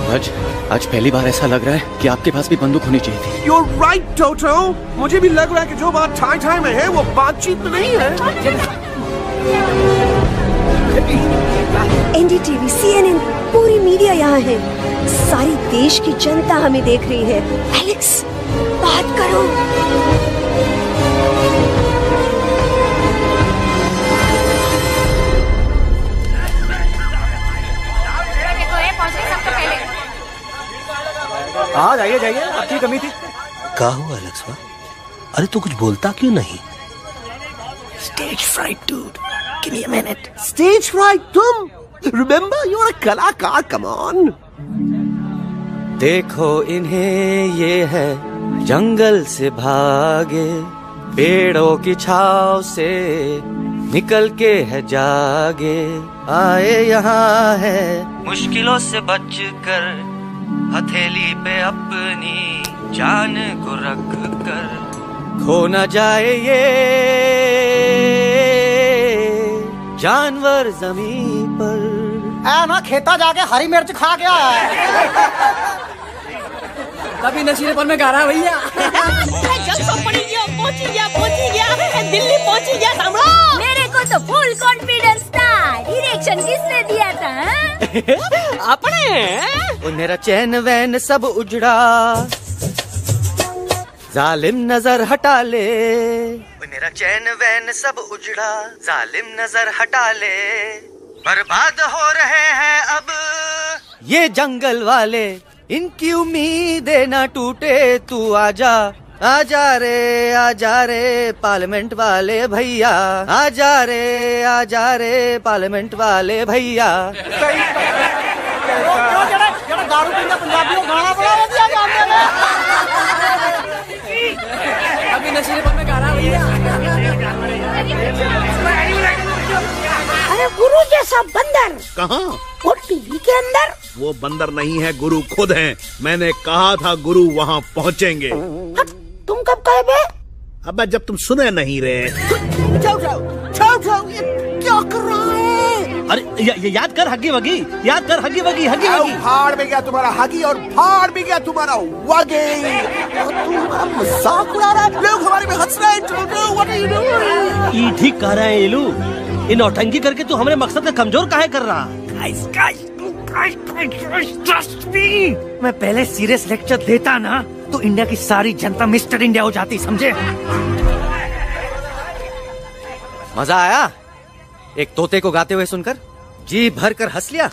Speaker 15: भज, आज पहली बार ऐसा लग रहा है कि आपके पास भी बंदूक होनी चाहिए थी।
Speaker 10: You're right, Toto. मुझे भी लग रहा है कि जो बात ठाई में है वो बातचीत में नहीं है।
Speaker 3: NDTV, CNN, पूरी मीडिया यहाँ है। सारी देश की जनता हमें देख रही है। एलेक्स, बात करो।
Speaker 15: हाँ जाइए, आपकी कमी थी।
Speaker 9: क्या हुआ एलेक्स? अरे तू कुछ बोलता क्यों नहीं?
Speaker 14: Stage fright, dude. Give me a minute.
Speaker 10: Stage fright, तुम? Remember, you're a कलाकार. Come on.
Speaker 15: देखो इन्हें, ये है जंगल से भागे, पेड़ों की छाव से निकल के है जागे, आए यहाँ है मुश्किलों से बचकर, हथेली पे अपनी जान को रख कर, खो न जाए ये जानवर जमीन पर।
Speaker 14: ना खेता जाके हरी मिर्च खा गया है।
Speaker 16: कभी नशीलेपन में गा रहा है भैया। पहुंची गया, दिल्ली पहुंची गया। सामने
Speaker 21: मेरे को तो फुल कॉन्फिडेंस था। डायरेक्शन किसने दिया था?
Speaker 15: अपने। मेरा चैन वैन सब उजड़ा, जालिम नजर हटा ले। मेरा चैन वैन सब उजड़ा, जालिम नजर हटा ले। बर्बाद हो रहे हैं अब ये जंगल वाले, इनकी उम्मीदें न टूटे। तू आजा, आजा रे पार्लियामेंट वाले भैया, आजा रे पार्लियामेंट वाले भैया।
Speaker 14: दारू पीने पंजाबियों गाना बड़ा दिया जानते हैं।
Speaker 16: अभी नशीलेपन में गा रहा है भैया।
Speaker 14: अरे गुरु जैसा बंदर
Speaker 11: कहाँ?
Speaker 14: और टीवी के अंदर।
Speaker 11: वो बंदर नहीं है, गुरु खुद हैं। मैंने कहा था गुरु वहाँ पहुँचेंगे।
Speaker 14: तुम कब कहे बे?
Speaker 11: अब जब तुम सुने नहीं रहे।
Speaker 14: क्या कर रहा है?
Speaker 9: अरे याद कर हगी वगी, याद कर हगी वगी।
Speaker 10: भाड़ में गया तुम्हारा हगी और भाड़ में गया तुम्हारा वगी। तुम्हारा मजाक उड़ा रहा है, लोग हमारे में हंस रहे हैं। What are you doing?
Speaker 9: ये ठीक कह रहे हैं इलू। इन नौटंकी करके तू हमारे मकसद का कमजोर काहे कर रहा?
Speaker 15: मैं पहले सीरियस लेक्चर देता ना तो इंडिया की सारी जनता मिस्टर इंडिया हो जाती, समझे? मजा आया एक तोते को गाते हुए सुनकर? जी भर कर हंस लिया।